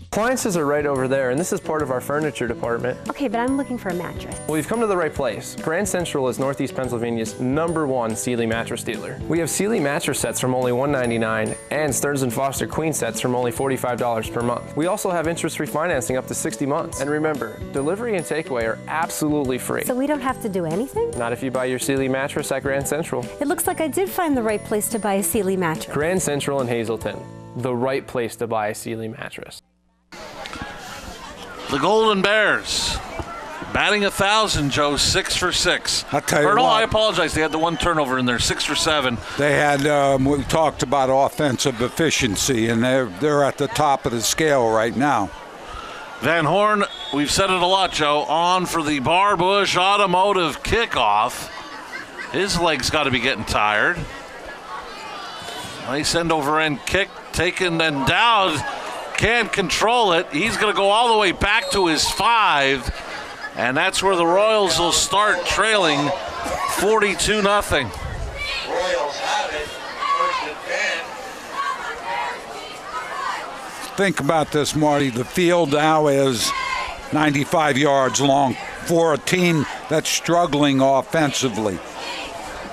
Appliances are right over there, and this is part of our furniture department. Okay, but I'm looking for a mattress. Well, you've come to the right place. Grand Central is Northeast Pennsylvania's #1 Sealy mattress dealer. We have Sealy mattress sets from only $199 and Stearns & Foster queen sets from only $45 per month. We also have interest-free financing up to 60 months. And remember, delivery and takeaway are absolutely free. So we don't have to do anything? Not if you buy your Sealy mattress at Grand Central. It looks like I did find the right place to buy a Sealy mattress. Grand Central in Hazleton, the right place to buy a Sealy mattress. The Golden Bears batting 1,000, Joe, 6 for 6. I'll tell you what. what. I apologize. They had the one turnover in there, 6 for 7. They had, we talked about offensive efficiency, and they're at the top of the scale right now. Van Horn, we've said it a lot, Joe, on for the Barbush Automotive kickoff. His legs got to be getting tired. Nice end over end kick, taken and down. Can't control it. He's going to go all the way back to his 5, and that's where the Royals will start trailing 42-0. Royals have it. First and 10. Think about this, Marty. The field now is 95 yards long for a team that's struggling offensively.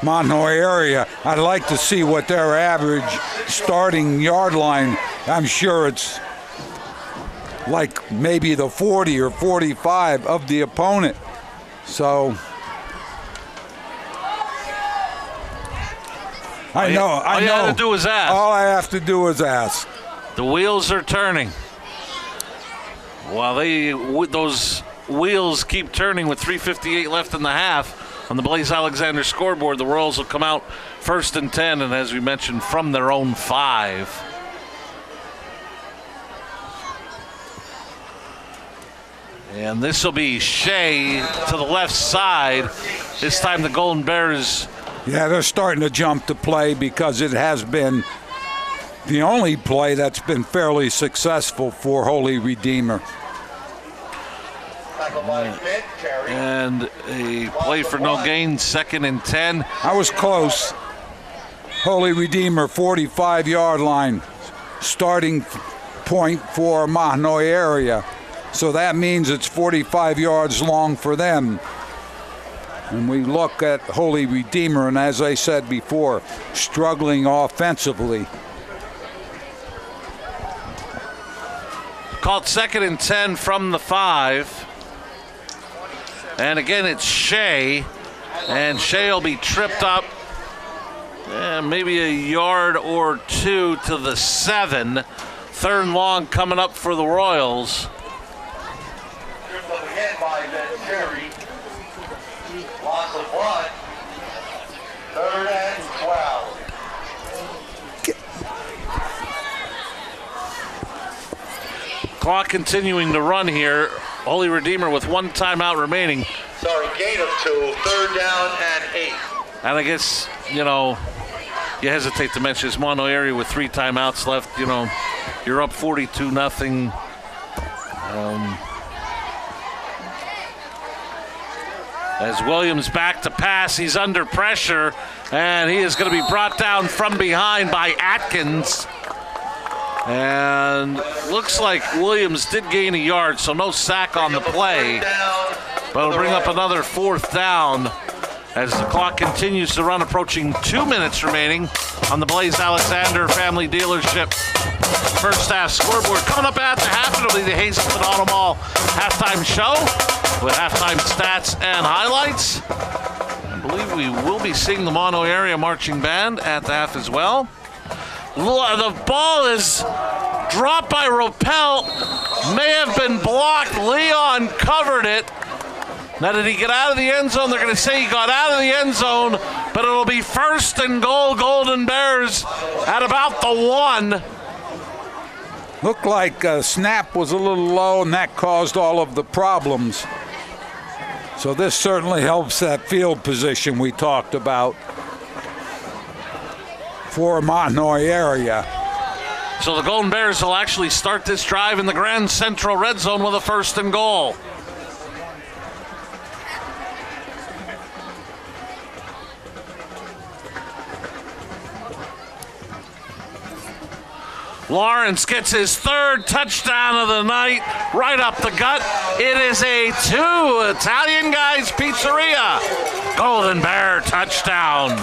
Mahanoy area, I'd like to see what their average starting yard line. I'm sure it's like maybe the 40 or 45 of the opponent. So I know. All you have to do is ask. All I have to do is ask. The wheels are turning. While those wheels keep turning with 3:58 left in the half on the Blaze Alexander scoreboard, the Royals will come out 1st and 10, and as we mentioned, from their own 5. And this will be Shea to the left side. This time the Golden Bears. Yeah, they're starting to jump the play because it has been the only play that's been fairly successful for Holy Redeemer. And a play for no gain, 2nd and 10. I was close. Holy Redeemer, 45-yard line, starting point for Mahanoy area. So that means it's 45 yards long for them. And we look at Holy Redeemer, and as I said before, struggling offensively. Called 2nd and 10 from the 5. And again, it's Shea. And Shea will be tripped up maybe a yard or 2 to the 7. 3rd and long coming up for the Royals. Again by Ben Cherry. Loss of 1. 3rd and 12. Clock continuing to run here. Holy Redeemer with 1 timeout remaining. Sorry, gain of 2. 3rd down and 8. And I guess, you hesitate to mention this Mahanoy area with 3 timeouts left. You're up 42-0. As Williams back to pass, he's under pressure, and he is going to be brought down from behind by Atkins. And looks like Williams did gain a yard, so no sack on the play. But it'll bring up another 4th down. as the clock continues to run, approaching 2 minutes remaining on the Blaze Alexander Family Dealership first half scoreboard. Coming up at the half, it'll be the Hazelton Auto Mall halftime show with halftime stats and highlights. I believe we will be seeing the Mahanoy area marching band at the half as well. The ball is dropped by Rappel, may have been blocked. Leon covered it. Now, did he get out of the end zone? They're going to say he got out of the end zone, but it'll be first and goal, Golden Bears at about the 1. Looked like snap was a little low, and that caused all of the problems. So this certainly helps that field position we talked about for Mahanoy area. So the Golden Bears will actually start this drive in the Grand Central red zone with a first and goal. Lawrence gets his third touchdown of the night, right up the gut. It is a 2 Italian Guys Pizzeria Golden Bear touchdown.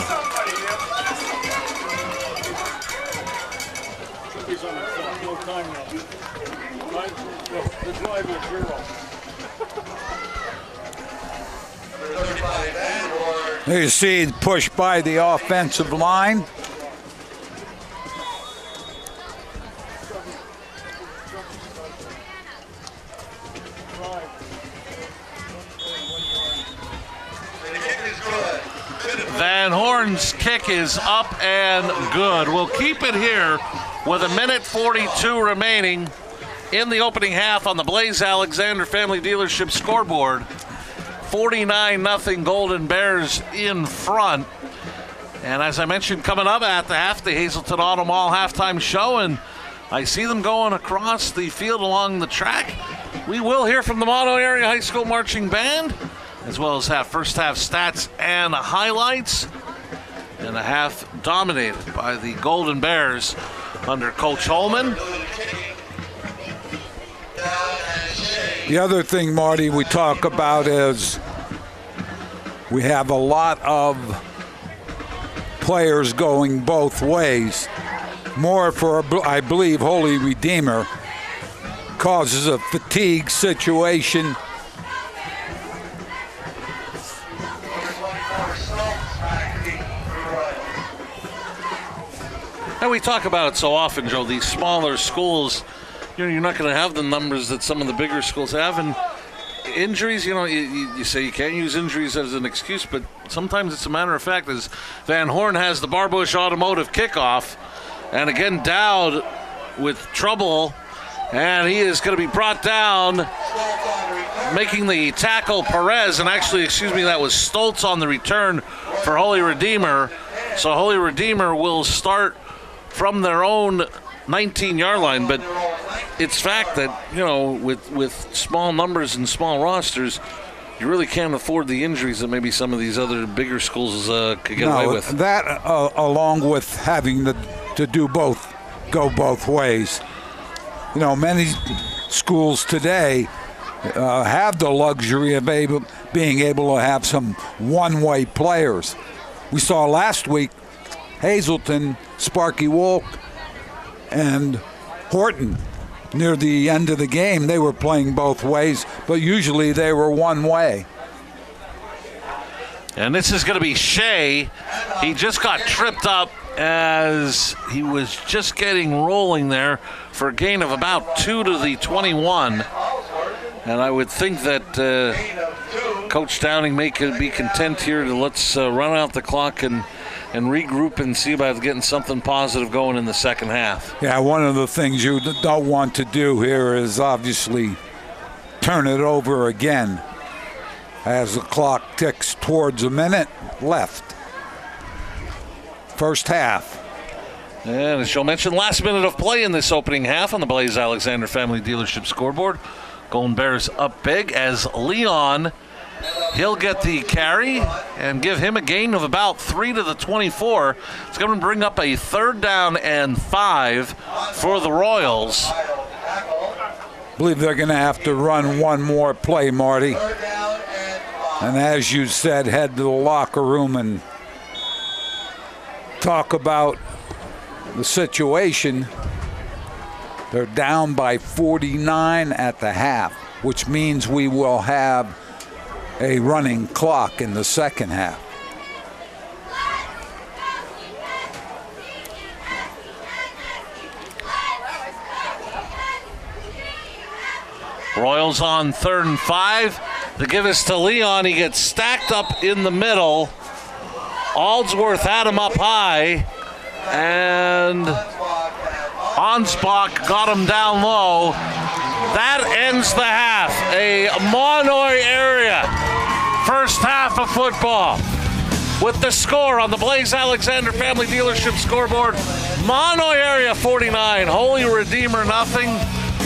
You see pushed by the offensive line. Van Horn's kick is up and good. We'll keep it here with 1:42 remaining in the opening half on the Blaze Alexander Family Dealership scoreboard. 49-0 Golden Bears in front. And as I mentioned, coming up at the half, the Hazelton Auto Mall halftime show, and I see them going across the field along the track. We will hear from the Mahanoy Area High School Marching Band, as well as have first half stats and highlights. And a half dominated by the Golden Bears under Coach Holman. The other thing, Marty, we talk about is we have a lot of players going both ways. More for, I believe, Holy Redeemer causes a fatigue situation. And we talk about it so often, Joe, these smaller schools, you're not going to have the numbers that some of the bigger schools have. And injuries, you say you can't use injuries as an excuse, but sometimes it's a matter of fact. As Van Horn has the Barbush Automotive kickoff, and again Dowd with trouble, and he is going to be brought down, making the tackle Perez, and actually, that was Stoltz on the return for Holy Redeemer. So Holy Redeemer will start from their own 19-yard line, but it's fact that, with small numbers and small rosters, you really can't afford the injuries that maybe some of these other bigger schools could get away with. That, along with having to do both, go both ways. Many schools today have the luxury of being able to have some one-way players. We saw last week Hazelton, Sparky Wolk, and Horton. Near the end of the game, they were playing both ways, but usually they were one way. And this is going to be Shea. He just got tripped up as he was just getting rolling there for a gain of about 2 to the 21. And I would think that Coach Downing may be content here to let's run out the clock and regroup and see about getting something positive going in the second half. Yeah, one of the things you don't want to do here is obviously turn it over again as the clock ticks towards a minute left. First half. And as Joe mentioned, last minute of play in this opening half on the Blaze Alexander Family Dealership scoreboard. Golden Bears up big as Leon, he'll get the carry and give him a gain of about 3 to the 24. It's going to bring up a 3rd down and 5 for the Royals. I believe they're going to have to run one more play, Marty. And as you said, head to the locker room and talk about the situation. They're down by 49 at the half, which means we will have a running clock in the second half. Royals on 3rd and 5. The give is to Leon. He gets stacked up in the middle. Aldsworth had him up high, and Ansbach got him down low. That ends the half. A Mahanoy area first half of football. With the score on the Blaze Alexander Family Dealership scoreboard, Mahanoy area 49, Holy Redeemer nothing.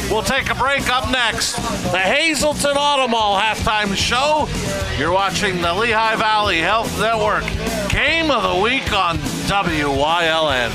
We'll take a break. Up next, the Hazelton Auto Mall halftime show. You're watching the Lehigh Valley Health Network Game of the Week on WYLN.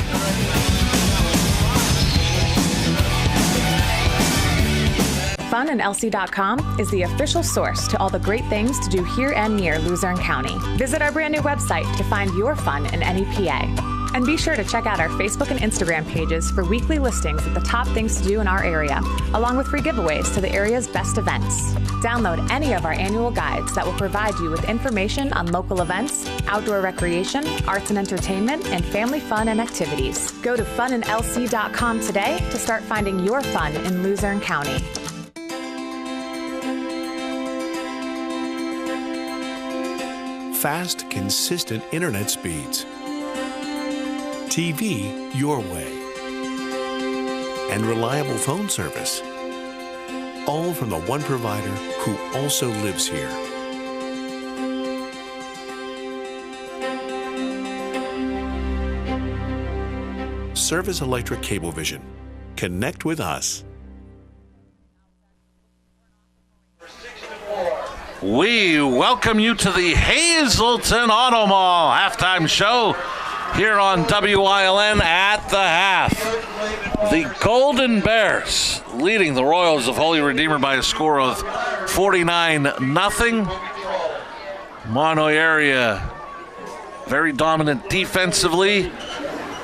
FunandLC.com is the official source to all the great things to do here and near Luzerne County. Visit our brand new website to find your fun in any PA. And be sure to check out our Facebook and Instagram pages for weekly listings of the top things to do in our area, along with free giveaways to the area's best events. Download any of our annual guides that will provide you with information on local events, outdoor recreation, arts and entertainment, and family fun and activities. Go to funandlc.com today to start finding your fun in Luzerne County. Fast, consistent internet speeds. TV your way. And reliable phone service. All from the one provider who also lives here. Service Electric Cablevision. Connect with us. We welcome you to the Hazelton Auto Mall halftime show here on WYLN at the half. The Golden Bears leading the Royals of Holy Redeemer by a score of 49-0. Mahanoy area very dominant defensively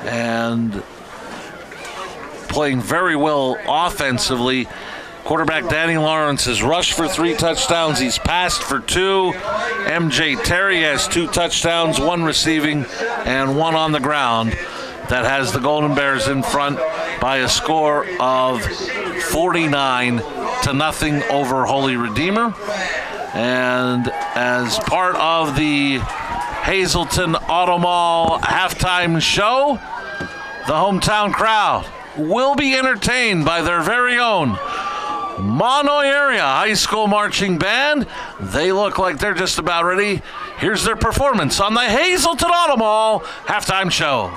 and playing very well offensively. Quarterback Danny Lawrence has rushed for 3 touchdowns. He's passed for 2. MJ Terry has 2 touchdowns, 1 receiving and 1 on the ground. That has the Golden Bears in front by a score of 49-0 over Holy Redeemer. And as part of the Hazelton Auto Mall halftime show, the hometown crowd will be entertained by their very own Mahanoy Area High School Marching Band. They look like they're just about ready. Here's their performance on the Hazelton Auto Mall halftime show.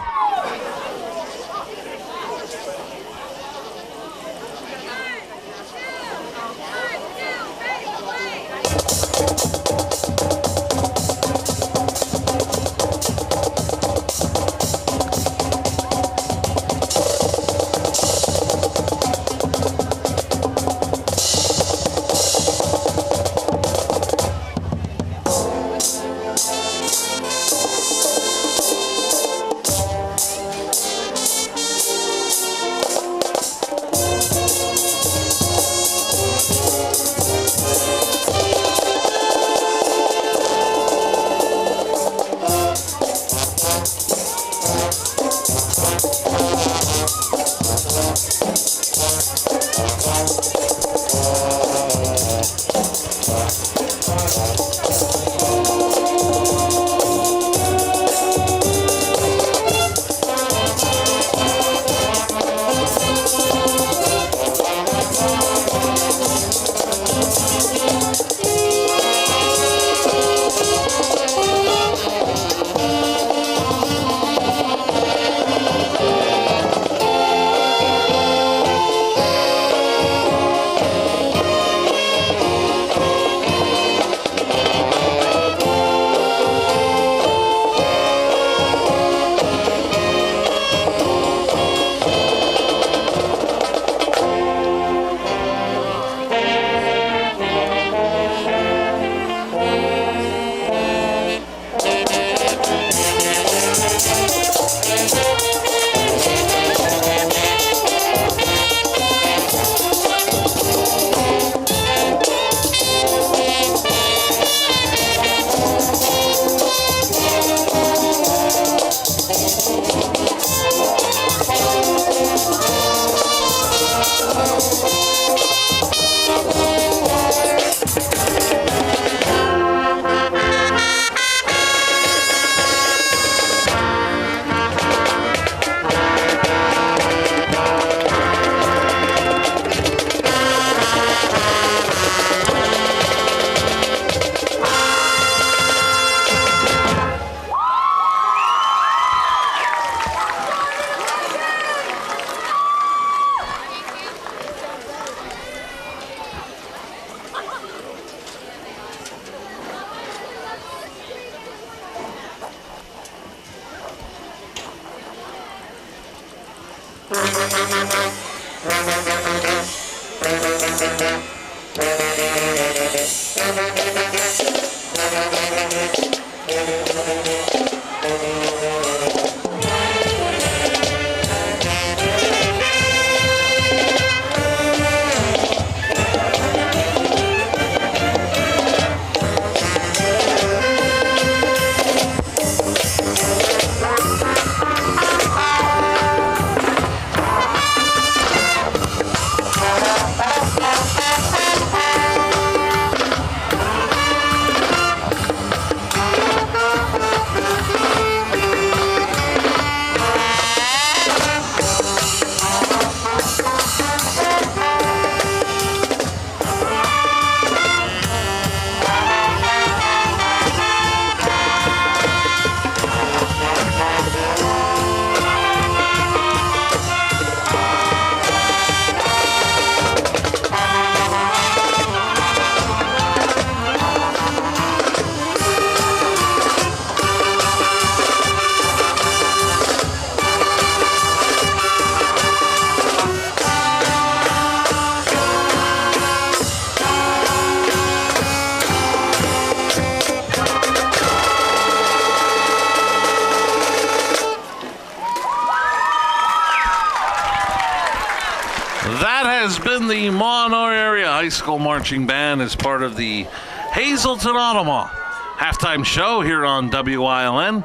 the Mahanoy Area High School Marching Band is part of the Hazelton Automall halftime show here on WILN.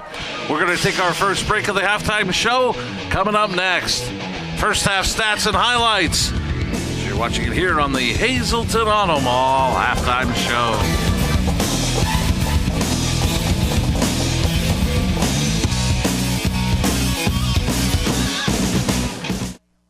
We're going to take our first break of the halftime show. Coming up next, first half stats and highlights. You're watching it here on the Hazelton Automall halftime show.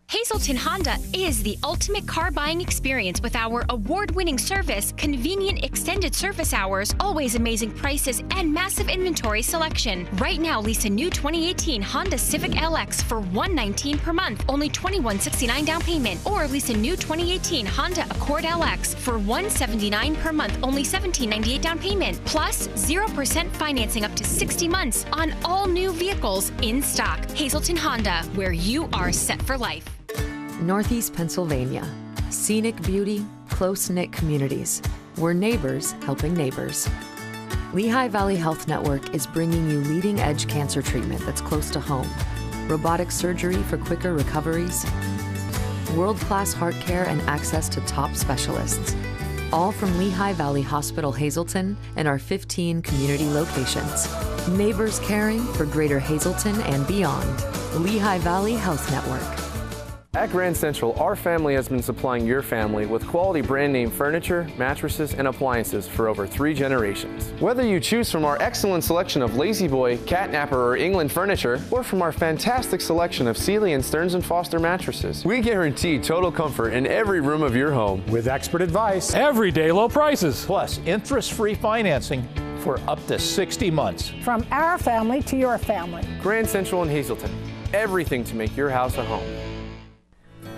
Hazelton Honda is the ultimate car buying experience with our award-winning service, convenient extended service hours, always amazing prices, and massive inventory selection. Right now, lease a new 2018 Honda Civic LX for $119 per month, only $2169 down payment, or lease a new 2018 Honda Accord LX for $179 per month, only $1798 down payment, plus 0% financing up to 60 months on all new vehicles in stock. Hazelton Honda, where you are set for life. Northeast Pennsylvania. Scenic beauty, close-knit communities. We're neighbors helping neighbors. Lehigh Valley Health Network is bringing you leading-edge cancer treatment that's close to home. Robotic surgery for quicker recoveries. World-class heart care and access to top specialists. All from Lehigh Valley Hospital Hazelton and our 15 community locations. Neighbors caring for greater Hazelton and beyond. Lehigh Valley Health Network. At Grand Central, our family has been supplying your family with quality brand name furniture, mattresses, and appliances for over 3 generations. Whether you choose from our excellent selection of Lazy Boy, Catnapper, or England furniture, or from our fantastic selection of Sealy and Stearns & Foster mattresses, we guarantee total comfort in every room of your home. With expert advice, everyday low prices, plus interest-free financing for up to 60 months. From our family to your family. Grand Central in Hazelton. Everything to make your house a home.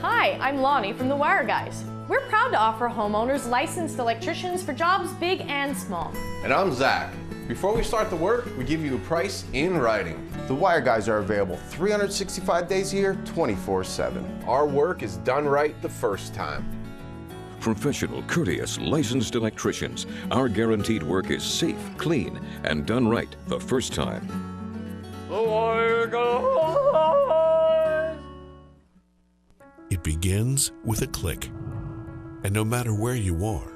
Hi, I'm Lonnie from the Wire Guys. We're proud to offer homeowners licensed electricians for jobs big and small. And I'm Zach. Before we start the work, we give you a price in writing. The Wire Guys are available 365 days a year, 24/7. Our work is done right the first time. Professional, courteous, licensed electricians. Our guaranteed work is safe, clean, and done right the first time. The Wire Guys. It begins with a click. And no matter where you are,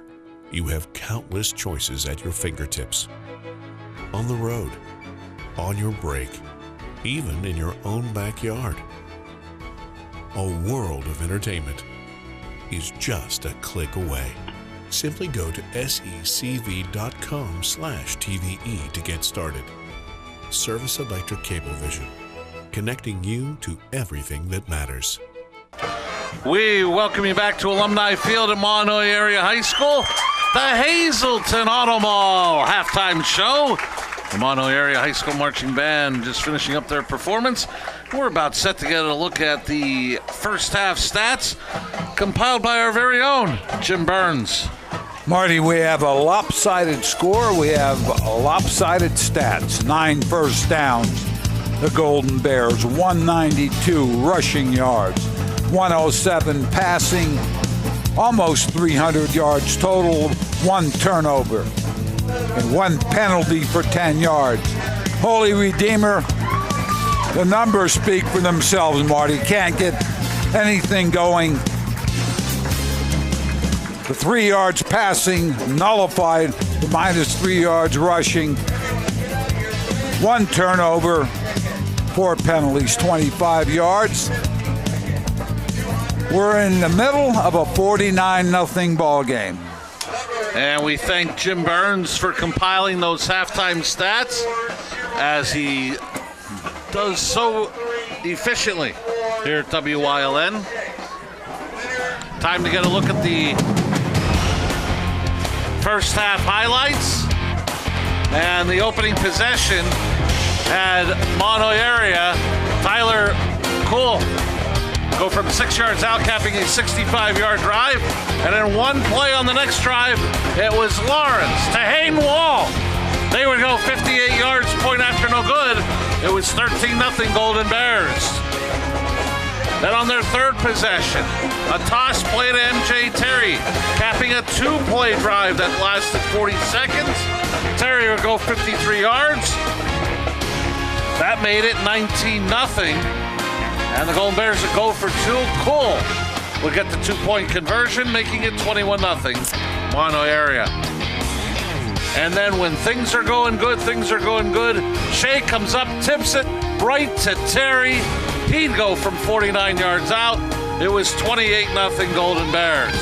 you have countless choices at your fingertips. On the road, on your break, even in your own backyard. A world of entertainment is just a click away. Simply go to secv.com/TVE to get started. Service Electric Cablevision, connecting you to everything that matters. We welcome you back to Alumni Field at Mahanoy Area High School, the Hazelton Automall halftime show. The Mahanoy Area High School Marching Band just finishing up their performance. We're about set to get a look at the first half stats compiled by our very own Jim Burns. Marty, we have a lopsided score. We have lopsided stats. 9 first downs. The Golden Bears, 192 rushing yards. 107 passing, almost 300 yards total, 1 turnover, and 1 penalty for 10 yards. Holy Redeemer, the numbers speak for themselves, Marty. Can't get anything going. The 3 yards passing nullified, the -3 yards rushing, 1 turnover, 4 penalties, 25 yards. We're in the middle of a 49-0 ball game. And we thank Jim Burns for compiling those halftime stats as he does so efficiently here at WILN. Time to get a look at the first half highlights. And the opening possession had Mahanoy Area, Tyler Cool, go from 6 yards out, capping a 65-yard drive. And then 1 play on the next drive, it was Lawrence to Hayden Wall. They would go 58 yards, point after no good. It was 13-0 Golden Bears. Then on their third possession, a toss play to MJ Terry, capping a 2-play drive that lasted 40 seconds. Terry would go 53 yards. That made it 19-0. And the Golden Bears would go for 2. Cool would get the 2-point conversion, making it 21-0 Mahanoy area. And then when things are going good, Shea comes up, tips it right to Terry. He'd go from 49 yards out. It was 28-0 Golden Bears.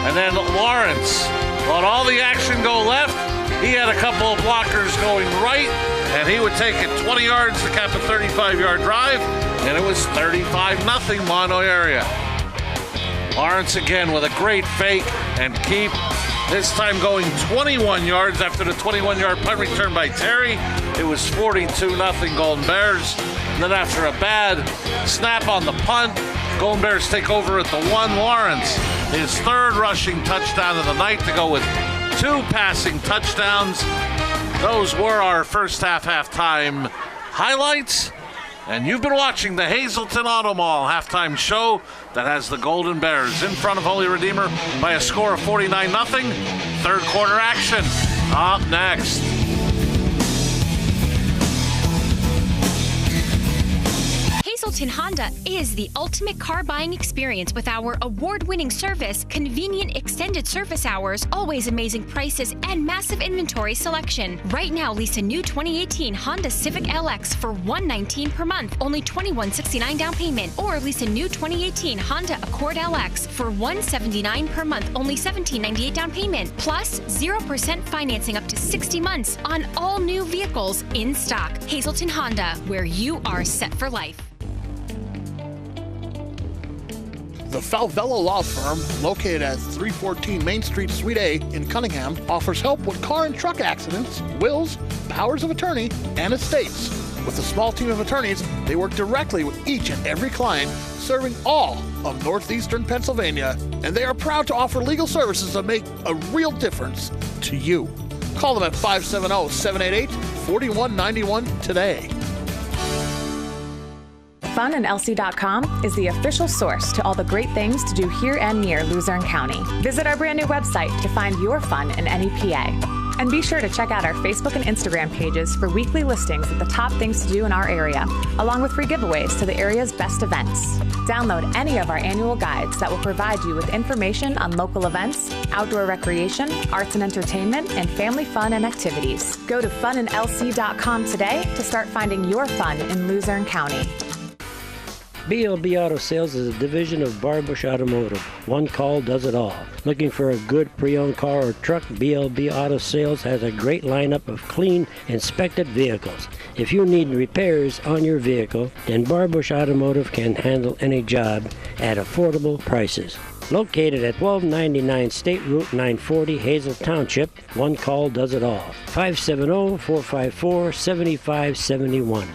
And then Lawrence let all the action go left. He had a couple of blockers going right, and he would take it 20 yards to cap a 35-yard drive, and it was 35-0 Mahanoy area. Lawrence again with a great fake and keep. This time going 21 yards after the 21-yard punt return by Terry. It was 42-0 Golden Bears. And then after a bad snap on the punt, Golden Bears take over at the 1. Lawrence, his third rushing touchdown of the night to go with 2 passing touchdowns. Those were our first halftime highlights. And you've been watching the Hazleton Auto Mall halftime show that has the Golden Bears in front of Holy Redeemer by a score of 49-0. Third quarter action up next. Hazleton Honda is the ultimate car buying experience with our award-winning service, convenient extended service hours, always amazing prices, and massive inventory selection. Right now, lease a new 2018 Honda Civic LX for $119 per month, only $2169 down payment, or lease a new 2018 Honda Accord LX for $179 per month, only $1798 down payment, plus 0% financing up to 60 months on all new vehicles in stock. Hazleton Honda, where you are set for life. The Falvella Law Firm, located at 314 Main Street, Suite A in Cunningham, offers help with car and truck accidents, wills, powers of attorney, and estates. With a small team of attorneys, they work directly with each and every client, serving all of northeastern Pennsylvania, and they are proud to offer legal services that make a real difference to you. Call them at 570-788-4191 today. FunandLC.com is the official source to all the great things to do here and near Luzerne County. Visit our brand new website to find your fun in any PA. And be sure to check out our Facebook and Instagram pages for weekly listings of the top things to do in our area, along with free giveaways to the area's best events. Download any of our annual guides that will provide you with information on local events, outdoor recreation, arts and entertainment, and family fun and activities. Go to funandlc.com today to start finding your fun in Luzerne County. BLB Auto Sales is a division of Barbush Automotive. One call does it all. Looking for a good pre-owned car or truck? BLB Auto Sales has a great lineup of clean, inspected vehicles. If you need repairs on your vehicle, then Barbush Automotive can handle any job at affordable prices. Located at 1299 State Route 940, Hazel Township, one call does it all. 570-454-7571.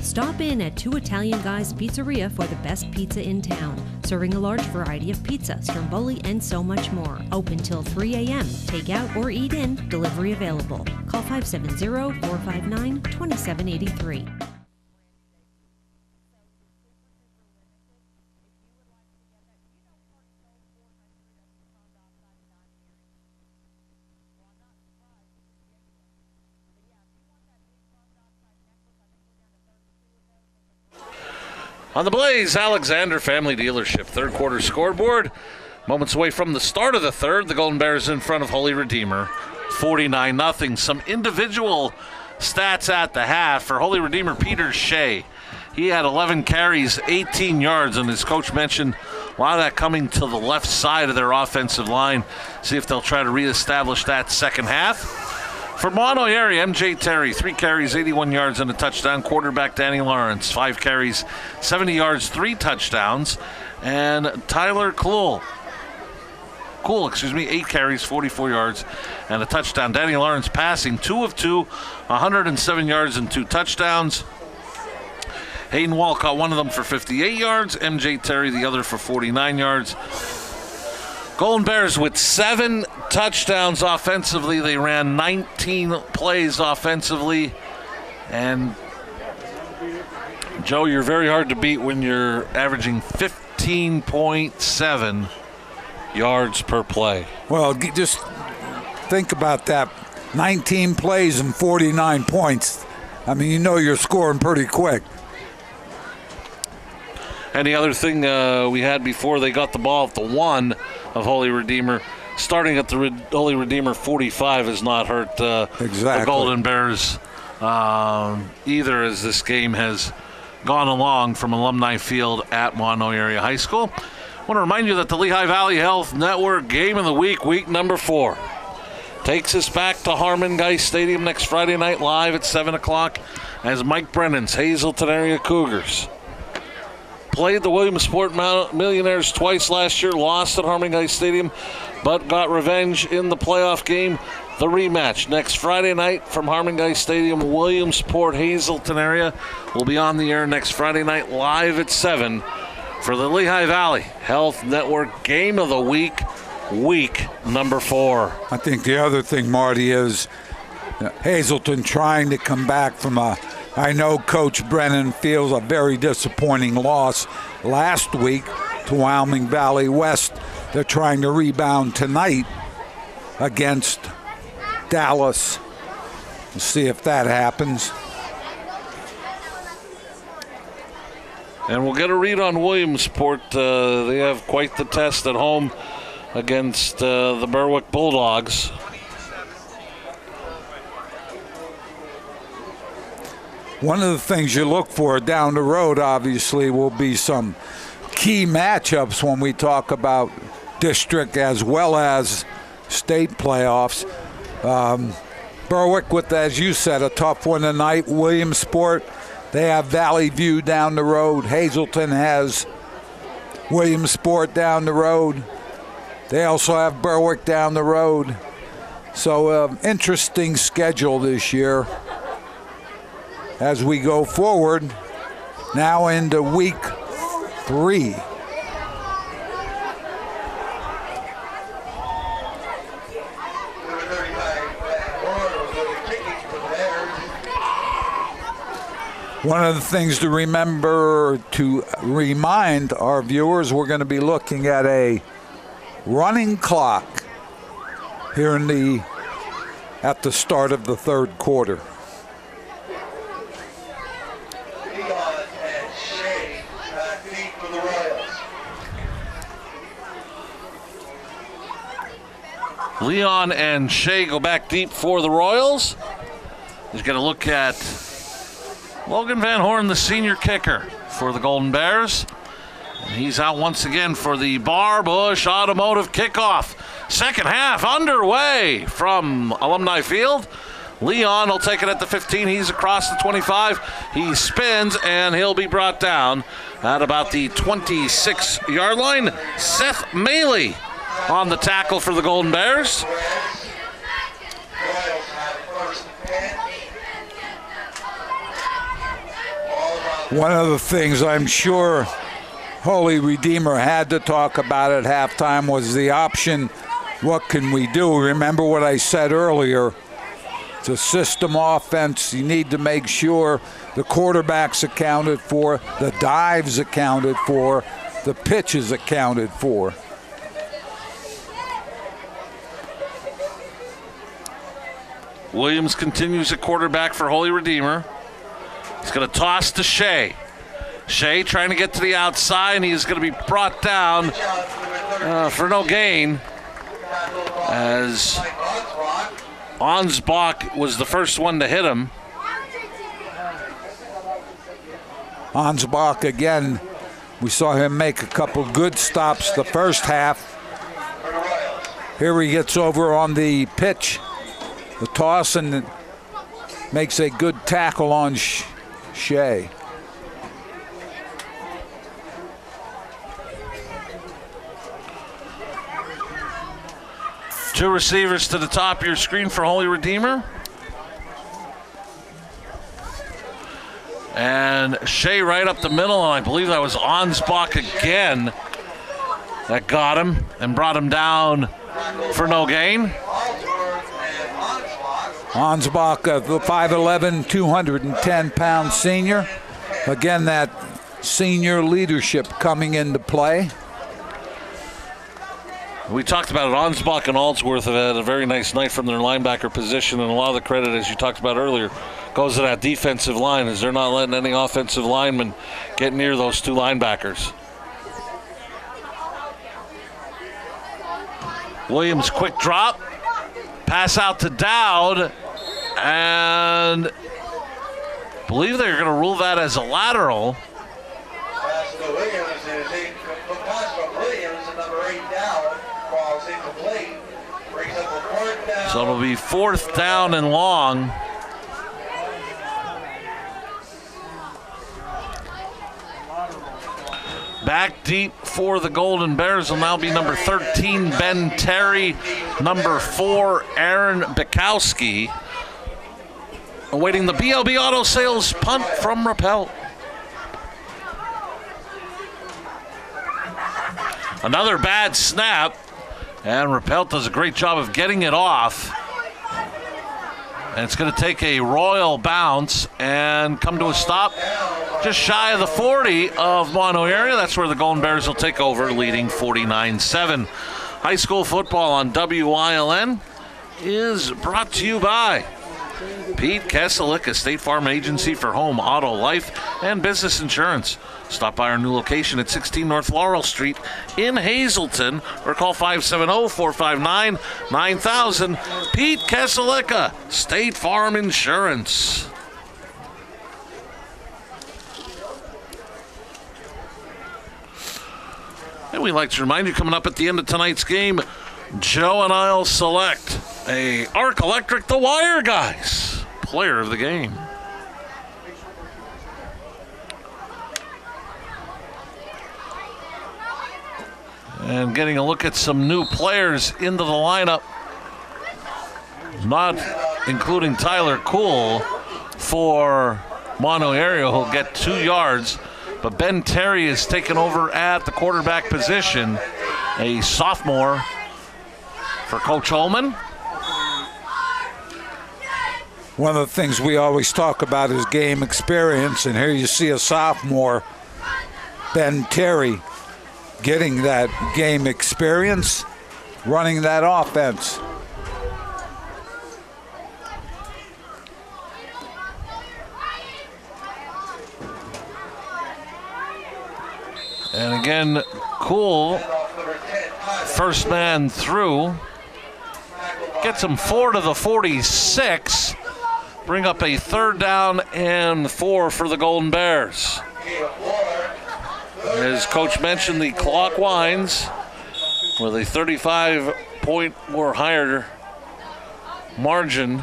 Stop in at Two Italian Guys Pizzeria for the best pizza in town, serving a large variety of pizza, stromboli, and so much more. Open till 3 a.m. Take out or eat in, delivery available. Call 570-459-2783. On the Blaze, Alexander Family Dealership, third quarter scoreboard. Moments away from the start of the third, the Golden Bears in front of Holy Redeemer, 49-0. Some individual stats at the half for Holy Redeemer, Peter Shea. He had 11 carries, 18 yards, and his coach mentioned a lot of that coming to the left side of their offensive line. See if they'll try to reestablish that second half. For Mahanoy area, MJ Terry, 3 carries, 81 yards and a touchdown. Quarterback Danny Lawrence, 5 carries, 70 yards, 3 touchdowns. And Tyler Cool, 8 carries, 44 yards and a touchdown. Danny Lawrence passing 2 of 2, 107 yards and 2 touchdowns. Hayden Walcott, one of them for 58 yards. MJ Terry, the other for 49 yards. Golden Bears with 7 touchdowns offensively. They ran 19 plays offensively. And, Joe, you're very hard to beat when you're averaging 15.7 yards per play. Well, just think about that. 19 plays and 49 points. I mean, you know you're scoring pretty quick. And the other thing we had before they got the ball at the 1 of Holy Redeemer, starting at the Holy Redeemer 45 has not hurt the Golden Bears either, as this game has gone along from Alumni Field at Mahanoy Area High School. I want to remind you that the Lehigh Valley Health Network Game of the Week, week number 4, takes us back to Harmon Geist Stadium next Friday night live at 7 o'clock as Mike Brennan's Hazelton Area Cougars played the Williamsport Millionaires twice last year, lost at Harmon Geist Stadium, but got revenge in the playoff game. The rematch next Friday night from Harmon Geist Stadium, Williamsport, Hazelton Area, will be on the air next Friday night live at 7 for the Lehigh Valley Health Network Game of the Week, week number 4. I think the other thing, Marty, is Hazelton trying to come back from I know Coach Brennan feels a very disappointing loss last week to Wyoming Valley West. They're trying to rebound tonight against Dallas. We'll see if that happens. And we'll get a read on Williamsport. They have quite the test at home against the Berwick Bulldogs. One of the things you look for down the road, obviously, will be some key matchups when we talk about district as well as state playoffs. Berwick with, as you said, a tough one tonight. Williamsport, they have Valley View down the road. Hazelton has Williamsport down the road. They also have Berwick down the road. So interesting schedule this year as we go forward now into week 3. One of the things to remember, to remind our viewers, we're going to be looking at a running clock here at the start of the third quarter. Leon and Shea go back deep for the Royals. He's going to look at Logan Van Horn, the senior kicker for the Golden Bears. And he's out once again for the Bar Bush Automotive kickoff. Second half underway from Alumni Field. Leon will take it at the 15. He's across the 25. He spins, and he'll be brought down at about the 26-yard line. Seth Maley on the tackle for the Golden Bears. One of the things I'm sure Holy Redeemer had to talk about at halftime was the option, what can we do? Remember what I said earlier. It's a system offense. You need to make sure the quarterback's accounted for, the dives accounted for, the pitch is accounted for. Williams continues at quarterback for Holy Redeemer. He's going to toss to Shea. Shea trying to get to the outside, and he's going to be brought down for no gain, as Ansbach was the first one to hit him. Ansbach again, we saw him make a couple good stops the first half. Here he gets over on the pitch, the toss, and makes a good tackle on Shea. Two receivers to the top of your screen for Holy Redeemer. And Shea right up the middle, and I believe that was Ansbach again that got him and brought him down for no gain. Ansbach, the 5'11", 210-pound senior. Again, that senior leadership coming into play. We talked about it. Ansbach and Aldsworth have had a very nice night from their linebacker position, and a lot of the credit, as you talked about earlier, goes to that defensive line, as they're not letting any offensive linemen get near those two linebackers. Williams, quick drop. Pass out to Dowd. And I believe they're going to rule that as a lateral. Pass to Williams, and the pass from Williams, and number 8 Dowd falls incomplete. Brings up a 4th down. So it'll be 4th down and long. Back deep for the Golden Bears will now be number 13, Ben Terry, number 4, Aaron Bukowski. Awaiting the BLB Auto Sales punt from Rappel. Another bad snap, and Rappel does a great job of getting it off. And it's going to take a royal bounce and come to a stop just shy of the 40 of Mahanoy area. That's where the Golden Bears will take over, leading 49-7. High school football on WILN is brought to you by Pete Kesselik, a State Farm agency for home, auto, life, and business insurance. Stop by our new location at 16 North Laurel Street in Hazleton or call 570-459-9000. Pete Kesselik, State Farm Insurance. And we'd like to remind you, coming up at the end of tonight's game, Joe and I'll select a Arc Electric The Wire Guys player of the game. And getting a look at some new players into the lineup, not including Tyler Kuhl for Mahanoy area, who'll get 2 yards. But Ben Terry is taken over at the quarterback position, a sophomore for Coach Holman. One of the things we always talk about is game experience, and here you see a sophomore, Ben Terry, getting that game experience, running that offense. And again, Kuhl, first man through, gets him 4 to the 46, bring up a 3rd down and 4 for the Golden Bears. As Coach mentioned, the clock winds with a 35-point or higher margin.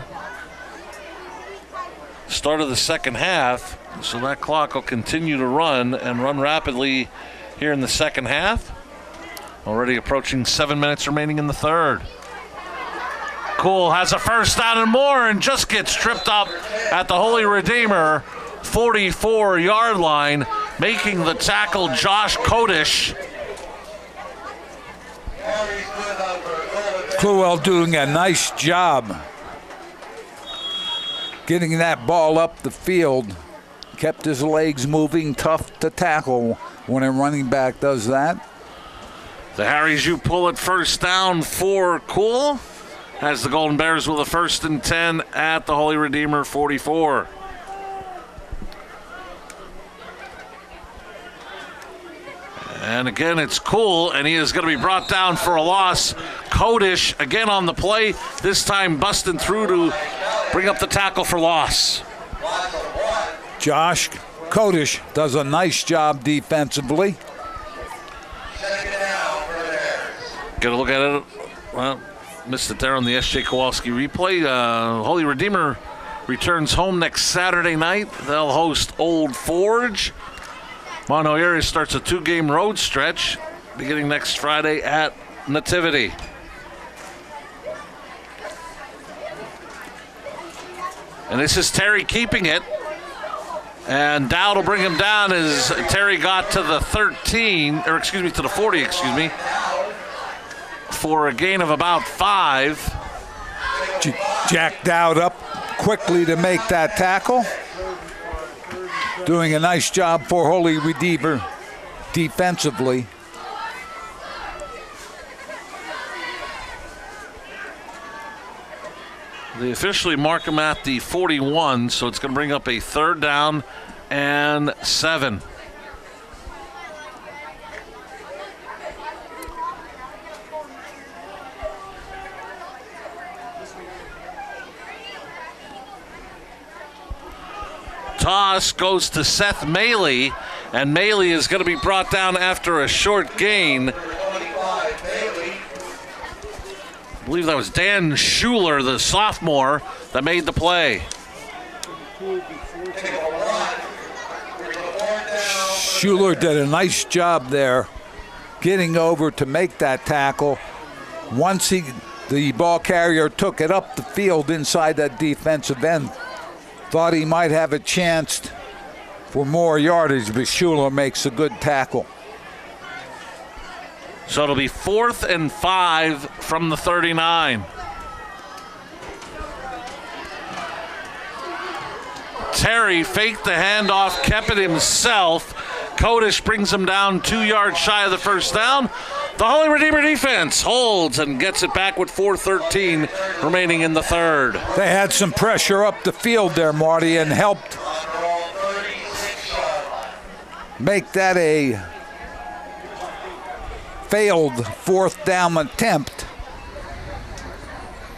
Start of the second half, so that clock will continue to run and run rapidly here in the second half. Already approaching 7 minutes remaining in the third. Kuhl has a first down and more and just gets tripped up at the Holy Redeemer 44-yard line, making the tackle Josh Kodish. Kluwell doing a nice job getting that ball up the field. Kept his legs moving, tough to tackle when a running back does that. The Harry's U pull it first down for Kuhl, as the Golden Bears with a 1st and 10 at the Holy Redeemer 44. And again, it's Kuhl, and he is going to be brought down for a loss. Kodish again on the play, this time busting through to bring up the tackle for loss. Josh Kodish does a nice job defensively. Get a look at it. Well, missed it there on the S.J. Kowalski replay. Holy Redeemer returns home next Saturday night. They'll host Old Forge. Mahanoy area starts a 2-game road stretch beginning next Friday at Nativity. And this is Terry keeping it. And Dowd will bring him down as Terry got to the 40, for a gain of about 5. Jack Dowd up quickly to make that tackle. Doing a nice job for Holy Redeemer defensively. They officially mark him at the 41, so it's going to bring up a 3rd down and 7. Toss goes to Seth Maley, and Maley is going to be brought down after a short gain. I believe that was Dan Schuler, the sophomore, that made the play. Schuler did a nice job there getting over to make that tackle. Once the ball carrier took it up the field inside that defensive end, thought he might have a chance for more yardage, but Schuler makes a good tackle. So it'll be 4th and 5 from the 39. Terry faked the handoff, kept it himself. Kodish brings him down 2 yards shy of the 1st down. The Holy Redeemer defense holds and gets it back with 4:13 remaining in the 3rd. They had some pressure up the field there, Marty, and helped make that a failed 4th down attempt.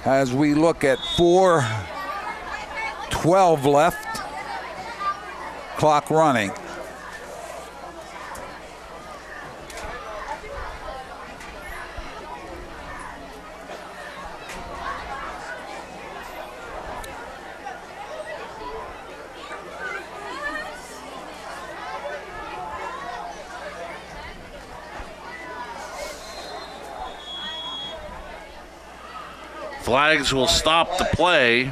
As we look at 4:12 left, clock running. Flags will stop the play.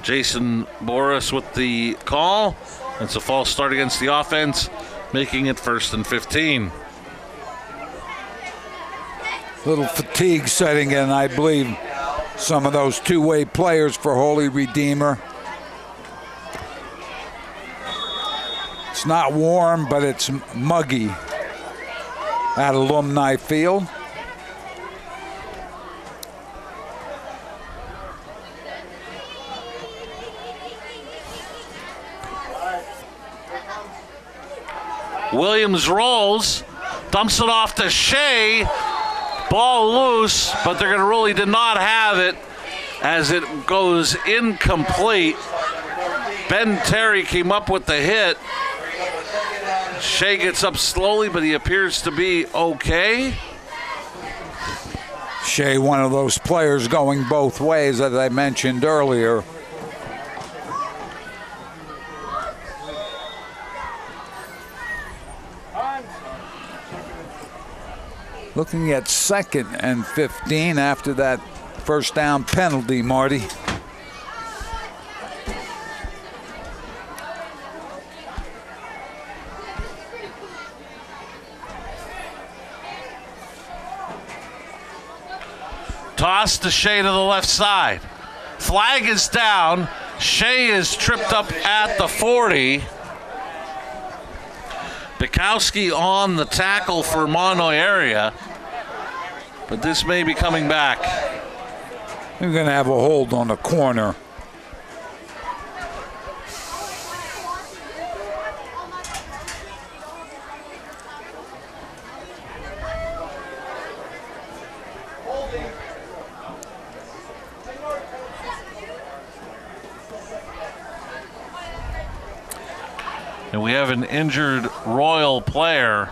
Jason Boris with the call. It's a false start against the offense, making it 1st and 15. Little fatigue setting in, I believe, some of those two-way players for Holy Redeemer. It's not warm, but it's muggy at Alumni Field. Williams rolls, dumps it off to Shea. Ball loose, but they're going to rule he did not have it as it goes incomplete. Ben Terry came up with the hit. Shea gets up slowly, but he appears to be okay. Shea, one of those players going both ways, as I mentioned earlier. Looking at 2nd and 15 after that 1st down penalty, Marty. Toss to Shea to the left side. Flag is down. Shea is tripped up at the 40. Bukowski on the tackle for Mahanoy area, but this may be coming back. We're going to have a hold on the corner. And we have an injured Royal player.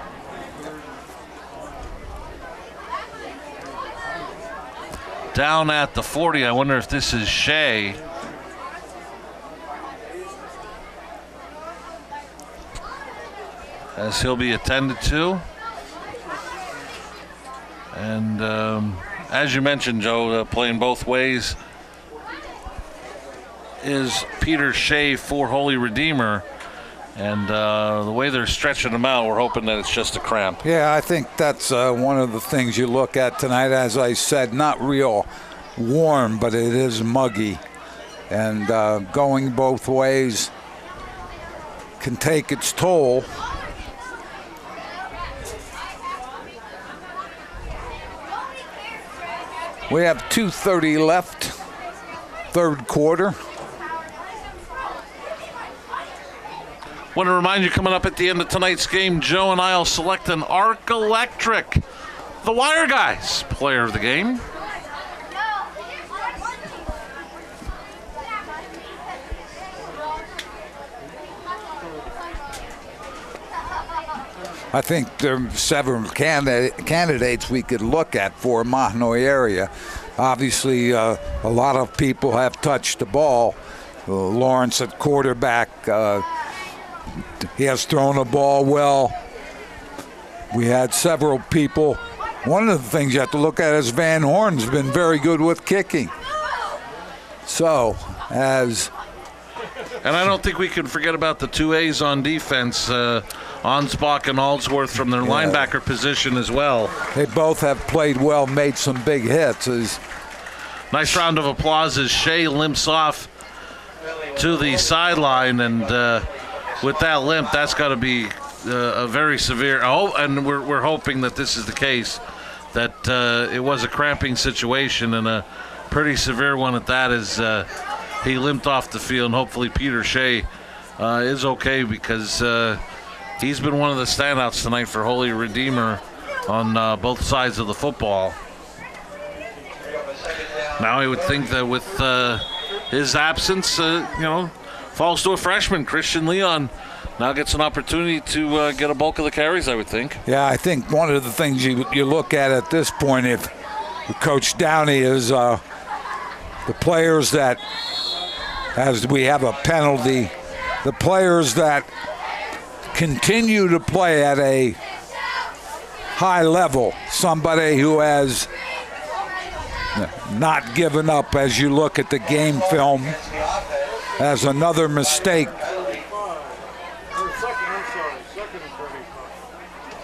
Down at the 40. I wonder if this is Shea. As he'll be attended to. And as you mentioned, Joe, playing both ways is Peter Shea for Holy Redeemer. And the way they're stretching him out, we're hoping that it's just a cramp. Yeah, I think that's one of the things you look at tonight. As I said, not real warm, but it is muggy. And going both ways can take its toll. We have 2:30 left third quarter. Want to remind you, coming up at the end of tonight's game, Joe and I will select an Arc Electric, the Wire Guys player of the game. I think there are several candidates we could look at for Mahanoy area. Obviously, a lot of people have touched the ball. Lawrence at quarterback, he has thrown the ball well. We had several people. One of the things you have to look at is Van Horn's been very good with kicking. So, and I don't think we can forget about the 2As on defense, Ansbach and Aldsworth from their linebacker position as well. They both have played well, made some big hits. Nice round of applause as Shea limps off to the sideline, and with that limp, that's got to be a very severe. Oh, and we're hoping that this is the case, that it was a cramping situation and a pretty severe one at that, as he limped off the field, and hopefully Peter Shea is okay, because he's been one of the standouts tonight for Holy Redeemer on both sides of the football. Now I would think that with his absence, falls to a freshman. Christian Leon now gets an opportunity to get a bulk of the carries, I would think. Yeah, I think one of the things you look at this point, if Coach Downey, is the players that, as we have a penalty, the players that continue to play at a high level, somebody who has not given up as you look at the game film, has another mistake.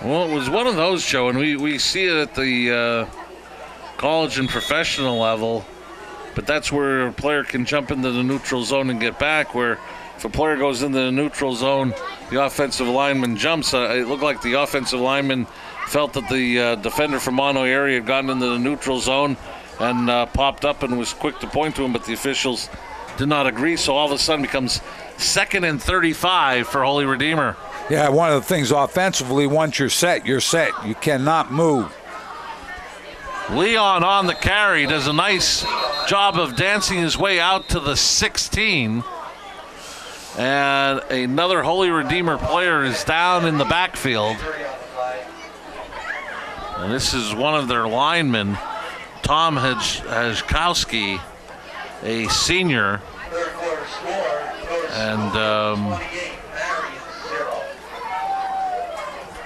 Well, it was one of those, Joe, and we see it at the college and professional level, but that's where a player can jump into the neutral zone and get back, where if a player goes into the neutral zone, the offensive lineman jumps. It looked like the offensive lineman felt that the defender from Mahanoy area had gotten into the neutral zone and popped up and was quick to point to him, but the officials did not agree, so all of a sudden becomes 2nd and 35 for Holy Redeemer. Yeah, one of the things offensively, once you're set, you're set. You cannot move. Leon on the carry does a nice job of dancing his way out to the 16. And another Holy Redeemer player is down in the backfield. And this is one of their linemen, Tom Hajkowski, a senior. And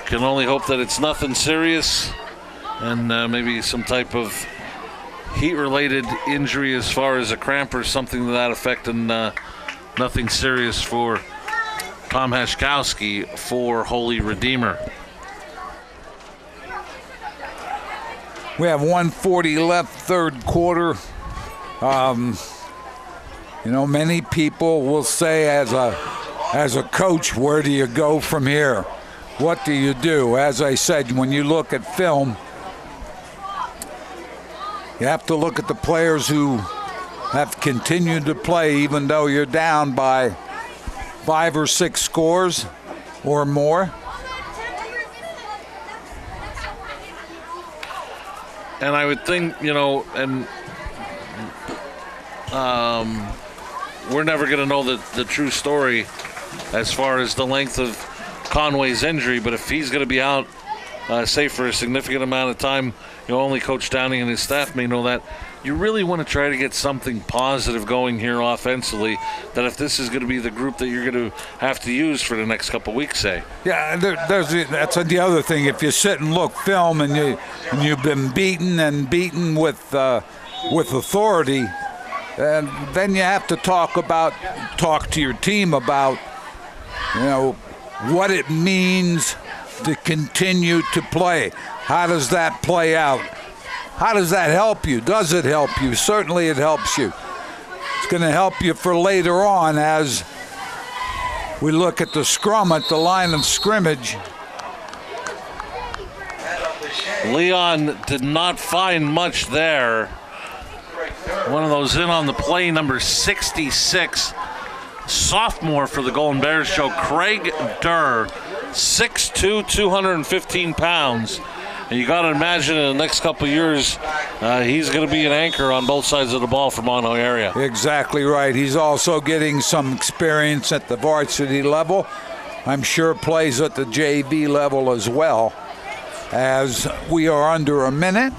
can only hope that it's nothing serious, and maybe some type of heat-related injury as far as a cramp or something to that effect, and nothing serious for Tom Hajkowski for Holy Redeemer. We have 1:40 left, third quarter. Many people will say, as a coach, where do you go from here? What do you do? As I said, when you look at film, you have to look at the players who have continued to play even though you're down by 5 or 6 scores or more. And I would think, we're never going to know the true story as far as the length of Conway's injury, but if he's going to be out, say for a significant amount of time, only Coach Downing and his staff may know that. You really want to try to get something positive going here offensively, that if this is going to be the group that you're going to have to use for the next couple weeks, say. Yeah, that's the other thing. If you sit and look film and you've been beaten with authority, and then you have to talk to your team about, what it means to continue to play. How does that play out? How does that help you? Does it help you? Certainly it helps you. It's going to help you for later on as we look at the scrum at the line of scrimmage. Leon did not find much there. One of those in on the play, number 66, sophomore for the Golden Bears show, Craig Durr, 6'2", 215 pounds. And you got to imagine in the next couple of years, he's going to be an anchor on both sides of the ball for Mahanoy area. Exactly right. He's also getting some experience at the varsity level. I'm sure plays at the JV level as well. As we are under a minute.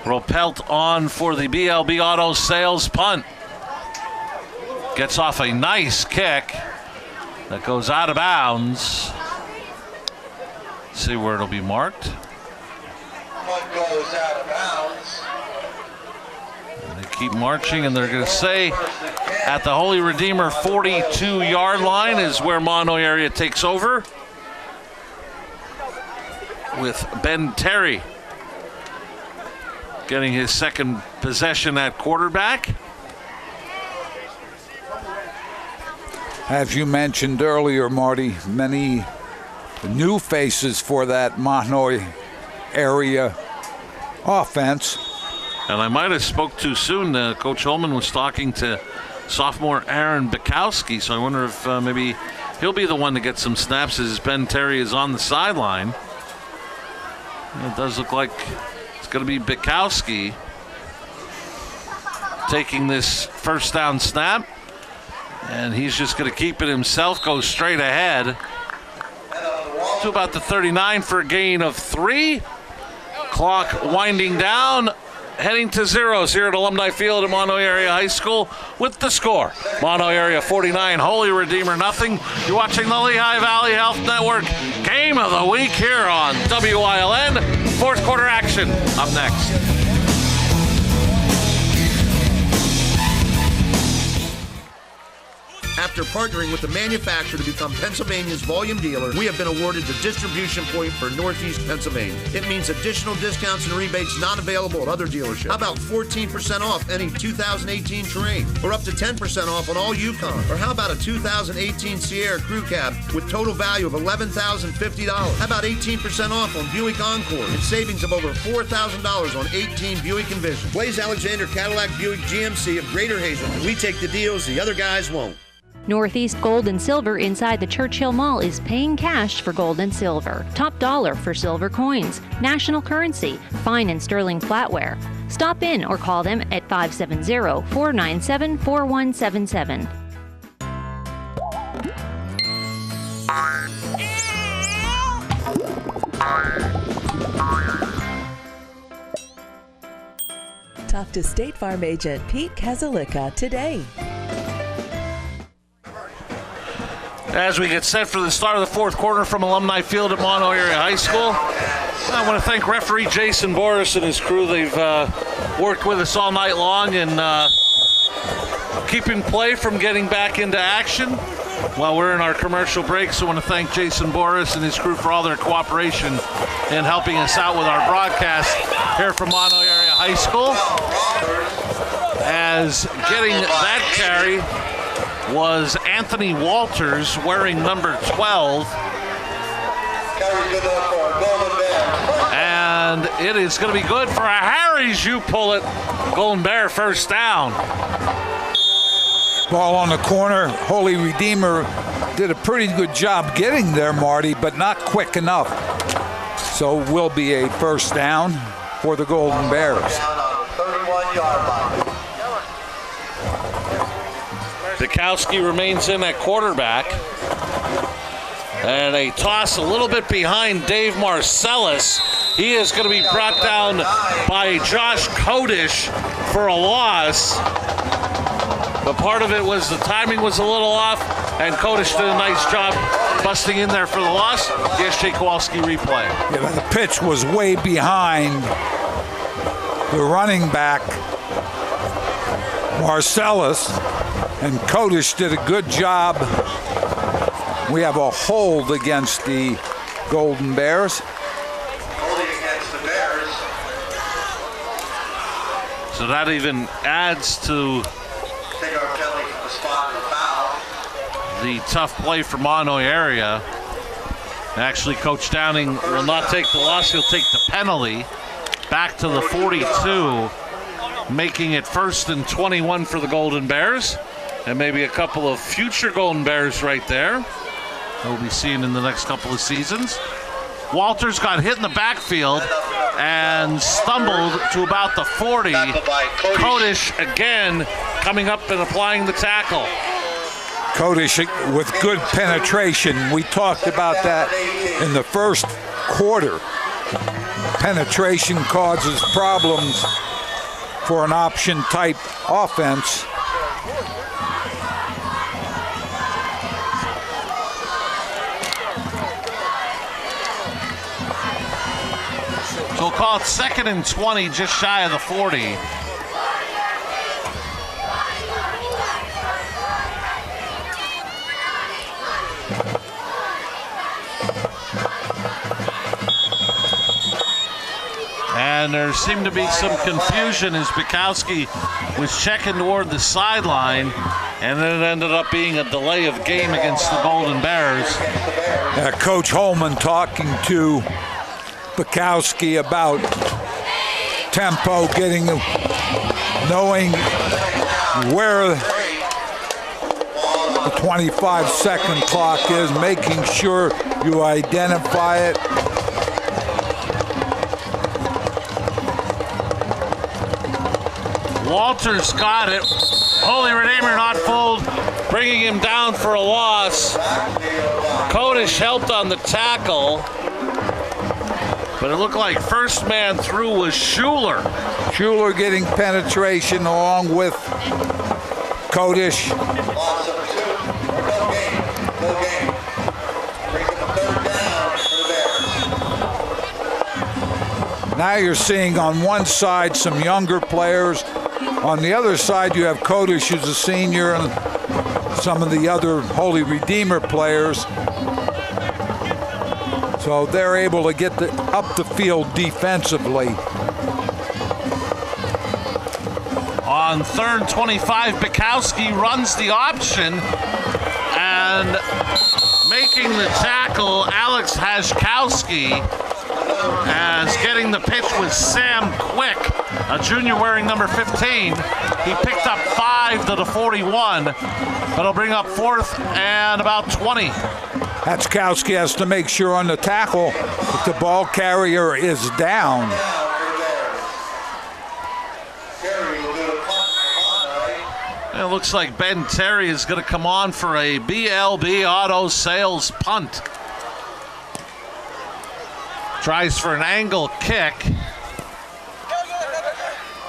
Ropelt on for the BLB Auto Sales punt. Gets off a nice kick that goes out of bounds. Let's see where it'll be marked. Punt goes out of bounds. And they keep marching, and they're going to say at the Holy Redeemer 42-yard line is where Mahanoy area takes over, with Ben Terry getting his second possession at quarterback. As you mentioned earlier, Marty, many new faces for that Mahanoy area offense. And I might have spoke too soon. Coach Holman was talking to sophomore Aaron Bukowski, so I wonder if maybe he'll be the one to get some snaps as Ben Terry is on the sideline. It does look like it's going to be Bukowski taking this first down snap, and he's just going to keep it himself, go straight ahead to about the 39 for a gain of 3. Clock winding down, heading to zeros here at Alumni Field at Mahanoy Area High School with the score. Mahanoy Area 49, Holy Redeemer nothing. You're watching the Lehigh Valley Health Network Game of the Week here on WILN. Fourth quarter action up next. After partnering with the manufacturer to become Pennsylvania's volume dealer, we have been awarded the distribution point for Northeast Pennsylvania. It means additional discounts and rebates not available at other dealerships. How about 14% off any 2018 Terrain? Or up to 10% off on all Yukon? Or how about a 2018 Sierra Crew Cab with total value of $11,050? How about 18% off on Buick Encore and savings of over $4,000 on 18 Buick Envision? Blaze Alexander Cadillac Buick GMC of Greater Hazelton. We take the deals the other guys won't. Northeast Gold and Silver inside the Churchill Mall is paying cash for gold and silver. Top dollar for silver coins. National currency. Fine and sterling flatware. Stop in or call them at 570-497-4177. Talk to State Farm agent Pete Kazalika today. As we get set for the start of the fourth quarter from Alumni Field at Mahanoy Area High School, I want to thank referee Jason Boris and his crew. They've worked with us all night long and keeping play from getting back into action while we're in our commercial break. So I want to thank Jason Boris and his crew for all their cooperation in helping us out with our broadcast here from Mahanoy Area High School. As getting that carry was Anthony Walters, wearing number 12. And it is going to be good for a Harry's You Pull It Golden Bear first down. Ball on the corner. Holy Redeemer did a pretty good job getting there, Marty, but not quick enough. So will be a first down for the Golden Bears. 31-yard line. Bukowski remains in at quarterback. And a toss a little bit behind Dave Marcellus. He is going to be brought down by Josh Kodish for a loss. But part of it was the timing was a little off, and Kodish did a nice job busting in there for the loss. The S.J. Kowalski replay. Yeah, but the pitch was way behind the running back, Marcellus. And Kodish did a good job. We have a hold against the Golden Bears. Holding against the Bears. So that even adds to Take our penalty from the spot of the foul. the tough play for Mahanoy area. Actually, Coach Downing will not take the loss. He'll take the penalty back to the 42. making it 1st and 21 for the Golden Bears. And maybe a couple of future Golden Bears right there we'll be seeing in the next couple of seasons. Walters got hit in the backfield and stumbled to about the 40. Kodish again coming up and applying the tackle. Kodish with good penetration. We talked about that in the first quarter. Penetration causes problems for an option type offense. So we'll call it 2nd and 20, just shy of the 40. And there seemed to be some confusion as Bukowski was checking toward the sideline, and then it ended up being a delay of game against the Golden Bears. Coach Holman talking to Bukowski about tempo, knowing where the 25-second clock is, making sure you identify it. Walters got it. Holy Redeemer not fooled, bringing him down for a loss. Kodish helped on the tackle, but it looked like first man through was Schuler. Schuler getting penetration along with Kodish. Now you're seeing on one side some younger players. On the other side, you have Kodish, who's a senior, and some of the other Holy Redeemer players. So they're able to get up the field defensively. On 3rd 25, Bukowski runs the option, and making the tackle, Alex Hashkowski, as getting the pitch was Sam Quick, a junior wearing number 15. He picked up 5 to the 41, but he'll bring up 4th and about 20. Hachkowski has to make sure on the tackle that the ball carrier is down. It looks like Ben Terry is going to come on for a BLB Auto Sales punt. Tries for an angle kick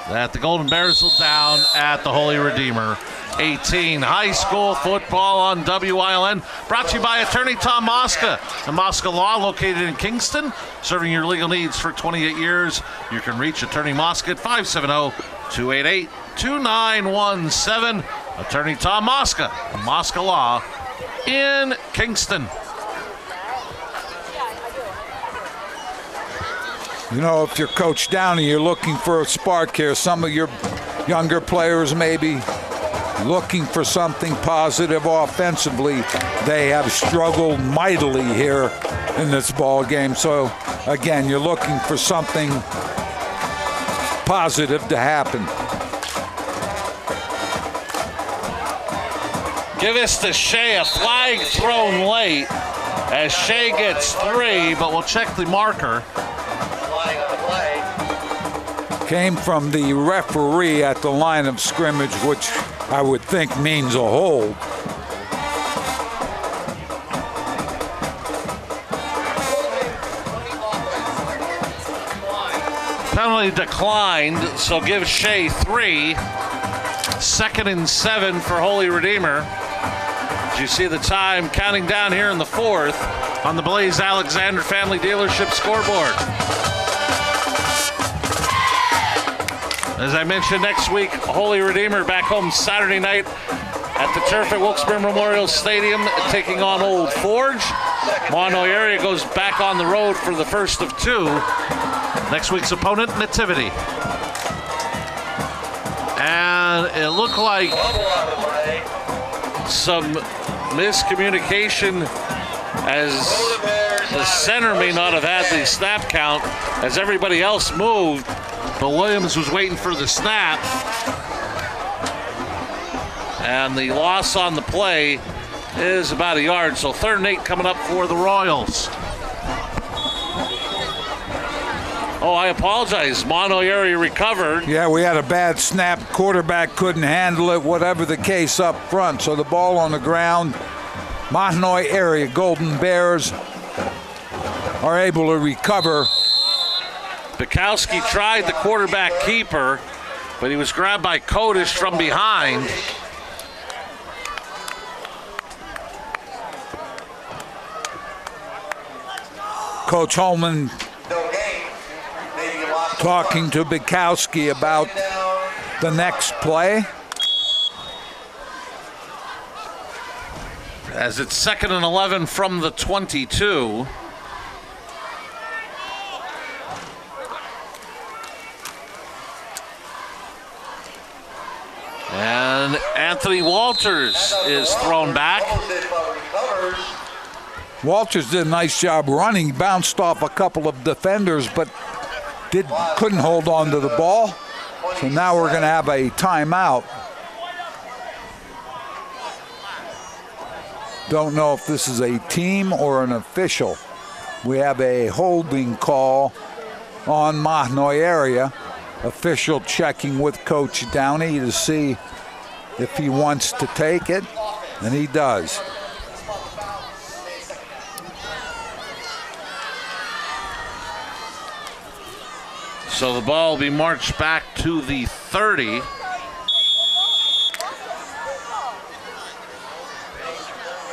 that the Golden Bears will down at the Holy Redeemer 18. High school football on WILN, brought to you by attorney Tom Mosca and Mosca Law, located in Kingston, serving your legal needs for 28 years. You can reach attorney Mosca at 570-288-2917. Attorney Tom Mosca, Mosca Law in Kingston. You know, if you're Coach Downey, you're looking for a spark here. Some of your younger players may be looking for something positive offensively. They have struggled mightily here in this ball game. So, again, you're looking for something positive to happen. Give us to Shea, a flag thrown late as Shea gets 3, but we'll check the marker. Came from the referee at the line of scrimmage, which I would think means a hold. Penalty declined, so give Shea 3. 2nd and 7 for Holy Redeemer. As you see the time counting down here in the 4th on the Blaze Alexander Family Dealership scoreboard. As I mentioned, next week, Holy Redeemer back home Saturday night at the turf at Wilkes-Barre Memorial Stadium, taking on Old Forge. Mahanoy area goes back on the road for the first of 2. Next week's opponent, Nativity. And it looked like some miscommunication, as the center may not have had the snap count as everybody else moved. But Williams was waiting for the snap. And the loss on the play is about a yard. So 3rd and 8 coming up for the Royals. Oh, I apologize. Mahanoy area recovered. Yeah, we had a bad snap. Quarterback couldn't handle it, whatever the case up front. So the ball on the ground. Mahanoy area Golden Bears are able to recover. Bukowski tried the quarterback keeper, but he was grabbed by Kodish from behind. Coach Holman talking to Bukowski about the next play. As it's 2nd and 11 from the 22. And Anthony Walters is thrown back. Walters did a nice job running, bounced off a couple of defenders, but couldn't hold on to the ball. So now we're going to have a timeout. Don't know if this is a team or an official. We have a holding call on Mahanoy area. Official checking with Coach Downey to see if he wants to take it, and he does. So the ball will be marched back to the 30.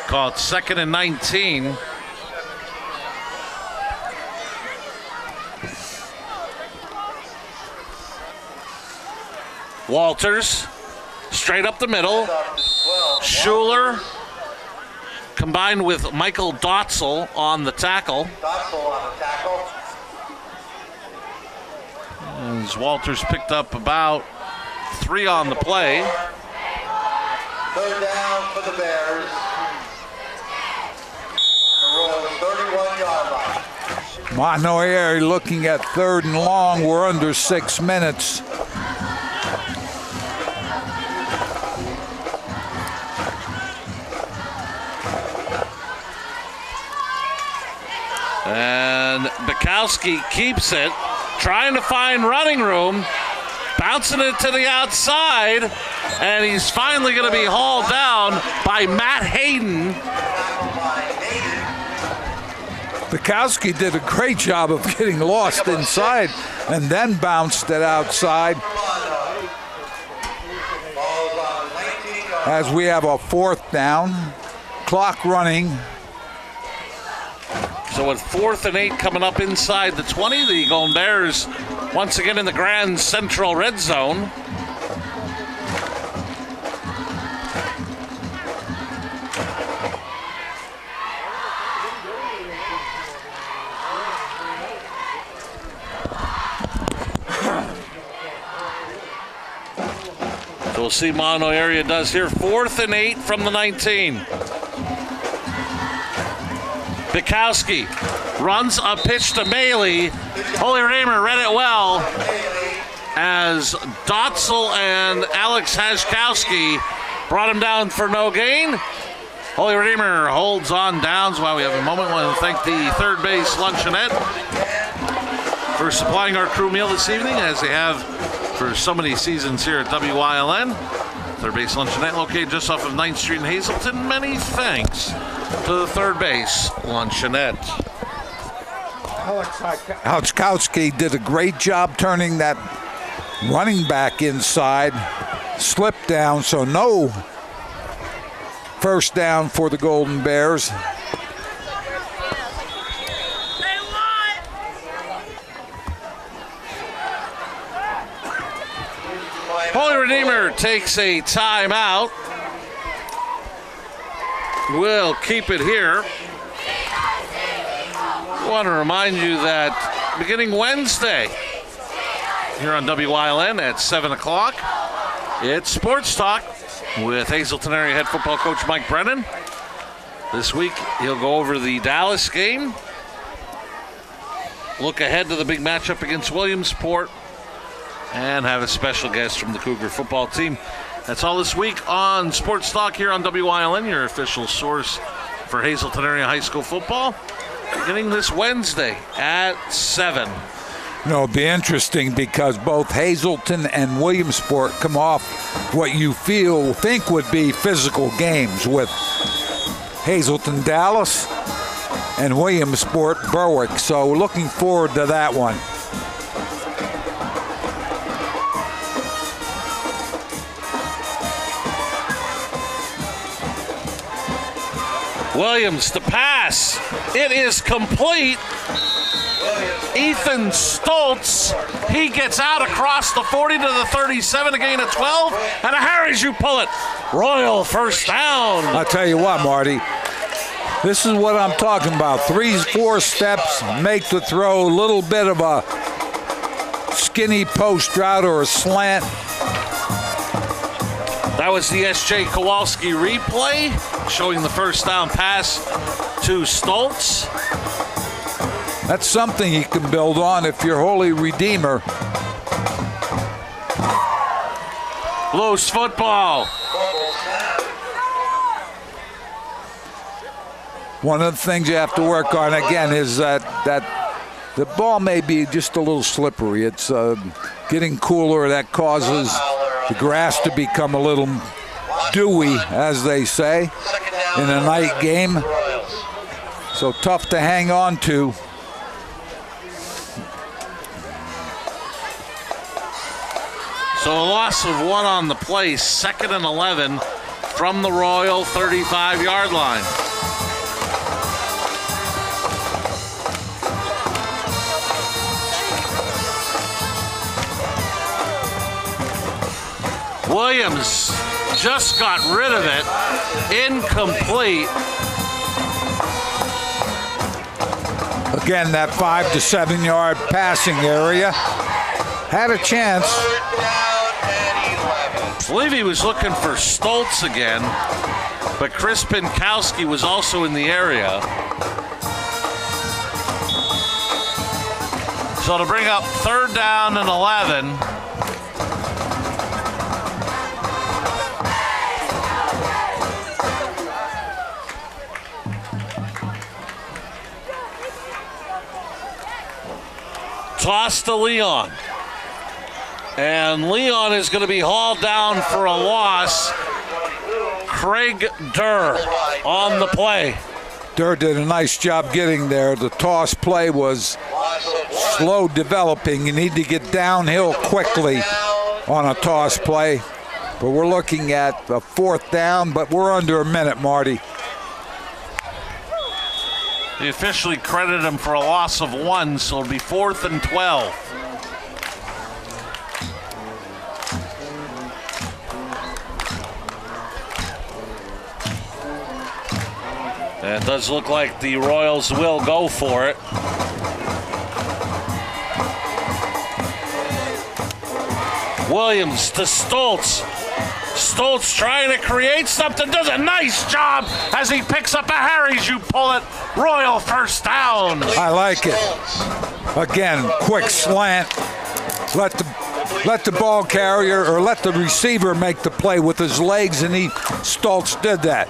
Call it 2nd and 19. Walters, straight up the middle. Schuler combined with Michael Dotzel on the tackle. As Walters picked up about 3 on the play. 3rd down for the Bears. The Royals 31-yard line. Mahanoy area looking at 3rd and long. We're under 6 minutes. And Bukowski keeps it, trying to find running room, bouncing it to the outside, and he's finally going to be hauled down by Matt Hayden. Bukowski did a great job of getting lost inside and then bounced it outside. As we have a 4th down, clock running. So with 4th and 8 coming up inside the 20, the Golden Bears once again in the Grand Central red zone. So we'll see Mahanoy area does here. 4th and 8 from the 19. Bukowski runs a pitch to Bailey. Holy Redeemer read it well as Dotzel and Alex Hashkowski brought him down for no gain. Holy Redeemer holds on downs while we have a moment. I want to thank the 3rd base luncheonette for supplying our crew meal this evening, as they have for so many seasons here at WYLN. 3rd base luncheonette located just off of 9th Street in Hazleton. Many thanks to the 3rd base luncheonette. Alex Hashkowski did a great job turning that running back inside. Slipped down, so no 1st down for the Golden Bears. Holy Redeemer takes a timeout. We'll keep it here. I want to remind you that beginning Wednesday here on WYLN at 7 o'clock, it's Sports Talk with Hazleton area head football coach Mike Brennan. This week, he'll go over the Dallas game, look ahead to the big matchup against Williamsport, and have a special guest from the Cougar football team. That's all this week on Sports Talk here on WILN, your official source for Hazleton Area High School football, beginning this Wednesday at 7. It'll be interesting because both Hazleton and Williamsport come off what you think would be physical games, with Hazleton Dallas and Williamsport Berwick. So looking forward to that one. Williams, the pass. It is complete. Ethan Stoltz, he gets out across the 40 to the 37, a gain of 12, and a Harry's you pull it. Royal first down. I'll tell you what, Marty, this is what I'm talking about. 3-4 steps, make the throw, a little bit of a skinny post route or a slant. That was the S.J. Kowalski replay, showing the first down pass to Stoltz. That's something you can build on if you're Holy Redeemer. Loose football. One of the things you have to work on, again, is that the ball may be just a little slippery. It's getting cooler. That causes the grass to become a little dewy, as they say, in a night game. So tough to hang on to. So a loss of 1 on the play, 2nd and 11 from the Royal 35-yard line. Williams just got rid of it. Incomplete. Again, that 5 to 7 yard passing area. Had a chance. I believe he was looking for Stoltz again, but Chris Pinkowski was also in the area. So to bring up 3rd down and 11. Toss to Leon. And Leon is going to be hauled down for a loss. Craig Durr on the play. Durr did a nice job getting there. The toss play was slow developing. You need to get downhill quickly on a toss play. But we're looking at a 4th down, but we're under a minute, Marty. They officially credit him for a loss of 1, so it'll be 4th and 12. And it does look like the Royals will go for it. Williams to Stoltz. Stoltz trying to create something, does a nice job as he picks up a Harry's you pull it. Royal first down. I like it. Again, quick slant. Let the ball carrier or let the receiver make the play with his legs, and Stoltz did that.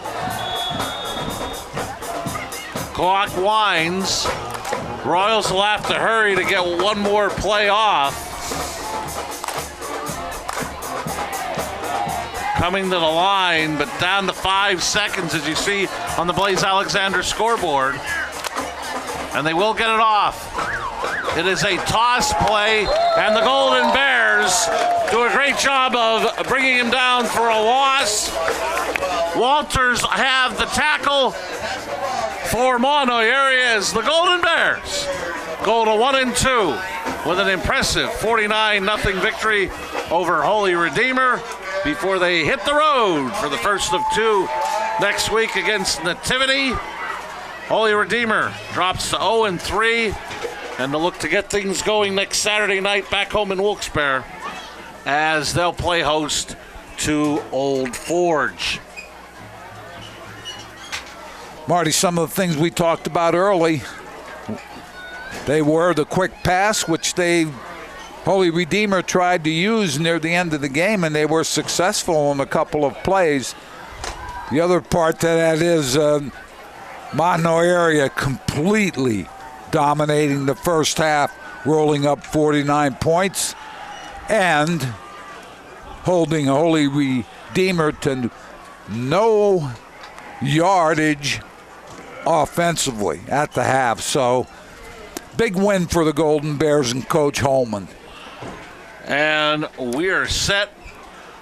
Clock winds. Royals will have to hurry to get one more play off. Coming to the line, but down to 5 seconds, as you see on the Blaze Alexander scoreboard. And they will get it off. It is a toss play, and the Golden Bears do a great job of bringing him down for a loss. Walters have the tackle for Mahanoy area as the Golden Bears go to 1-2 with an impressive 49-0 victory over Holy Redeemer before they hit the road for the first of 2 next week against Nativity. Holy Redeemer drops to 0-3 and to look to get things going next Saturday night back home in Wilkes-Barre as they'll play host to Old Forge. Marty, some of the things we talked about early, they were the quick pass, which they Holy Redeemer tried to use near the end of the game, and they were successful on a couple of plays. The other part to that is Mahanoy area completely dominating the first half, rolling up 49 points and holding Holy Redeemer to no yardage offensively at the half. So big win for the Golden Bears and Coach Holman. And we are set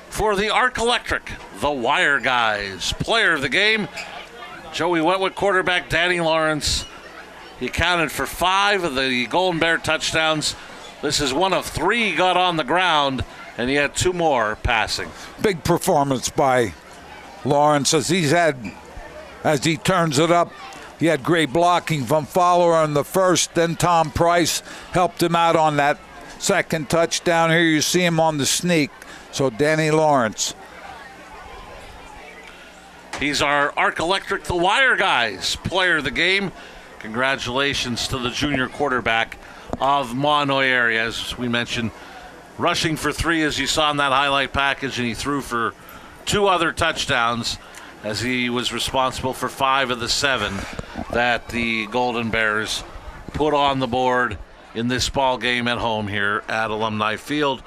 for the Arc Electric, the Wire Guys. Player of the game, Joey Wentworth, quarterback Danny Lawrence. He accounted for 5 of the Golden Bear touchdowns. This is one of 3 he got on the ground, and he had 2 more passing. Big performance by Lawrence as he turns it up. He had great blocking from Fowler on the first, then Tom Price helped him out on that second touchdown. Here you see him on the sneak. So Danny Lawrence. He's our Arc Electric, the Wire Guys, player of the game. Congratulations to the junior quarterback of Mahanoy area. As we mentioned, rushing for 3 as you saw in that highlight package, and he threw for 2 other touchdowns as he was responsible for 5 of the 7 that the Golden Bears put on the board in this ball game at home here at Alumni Field.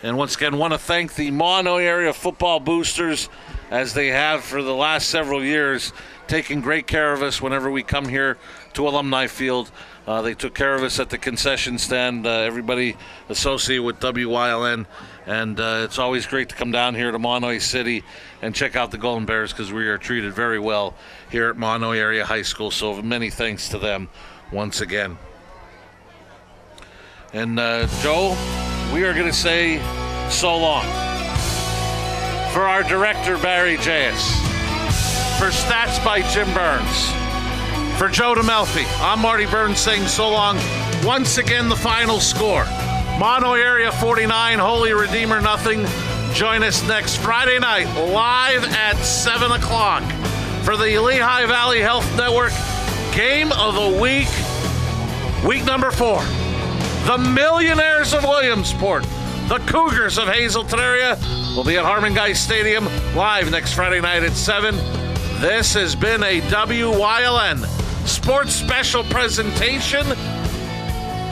And once again, want to thank the Mahanoy area football boosters, as they have for the last several years, taking great care of us whenever we come here to Alumni Field. They took care of us at the concession stand, everybody associated with WYLN, and it's always great to come down here to Mahanoy City and check out the Golden Bears, because we are treated very well here at Mahanoy Area High School. So many thanks to them once again. And Joe, we are going to say so long. For our director, Barry J.S., for stats by Jim Burns, for Joe DeMelfi, I'm Marty Burns saying so long. Once again, the final score: Mahanoy area 49, Holy Redeemer nothing. Join us next Friday night live at 7 o'clock for the Lehigh Valley Health Network Game of the Week, week number 4. The Millionaires of Williamsport, the Cougars of Hazleton area, will be at Harmon Guy Stadium live next Friday night at 7. This has been a WYLN Sports Special presentation.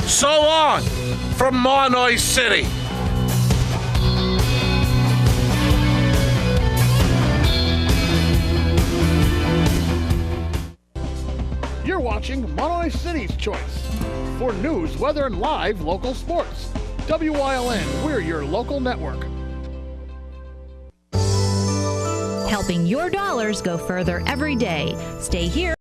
So long from Mahanoy City. You're watching Mahanoy City's Choice. For news, weather, and live local sports. WYLN, we're your local network. Helping your dollars go further every day. Stay here.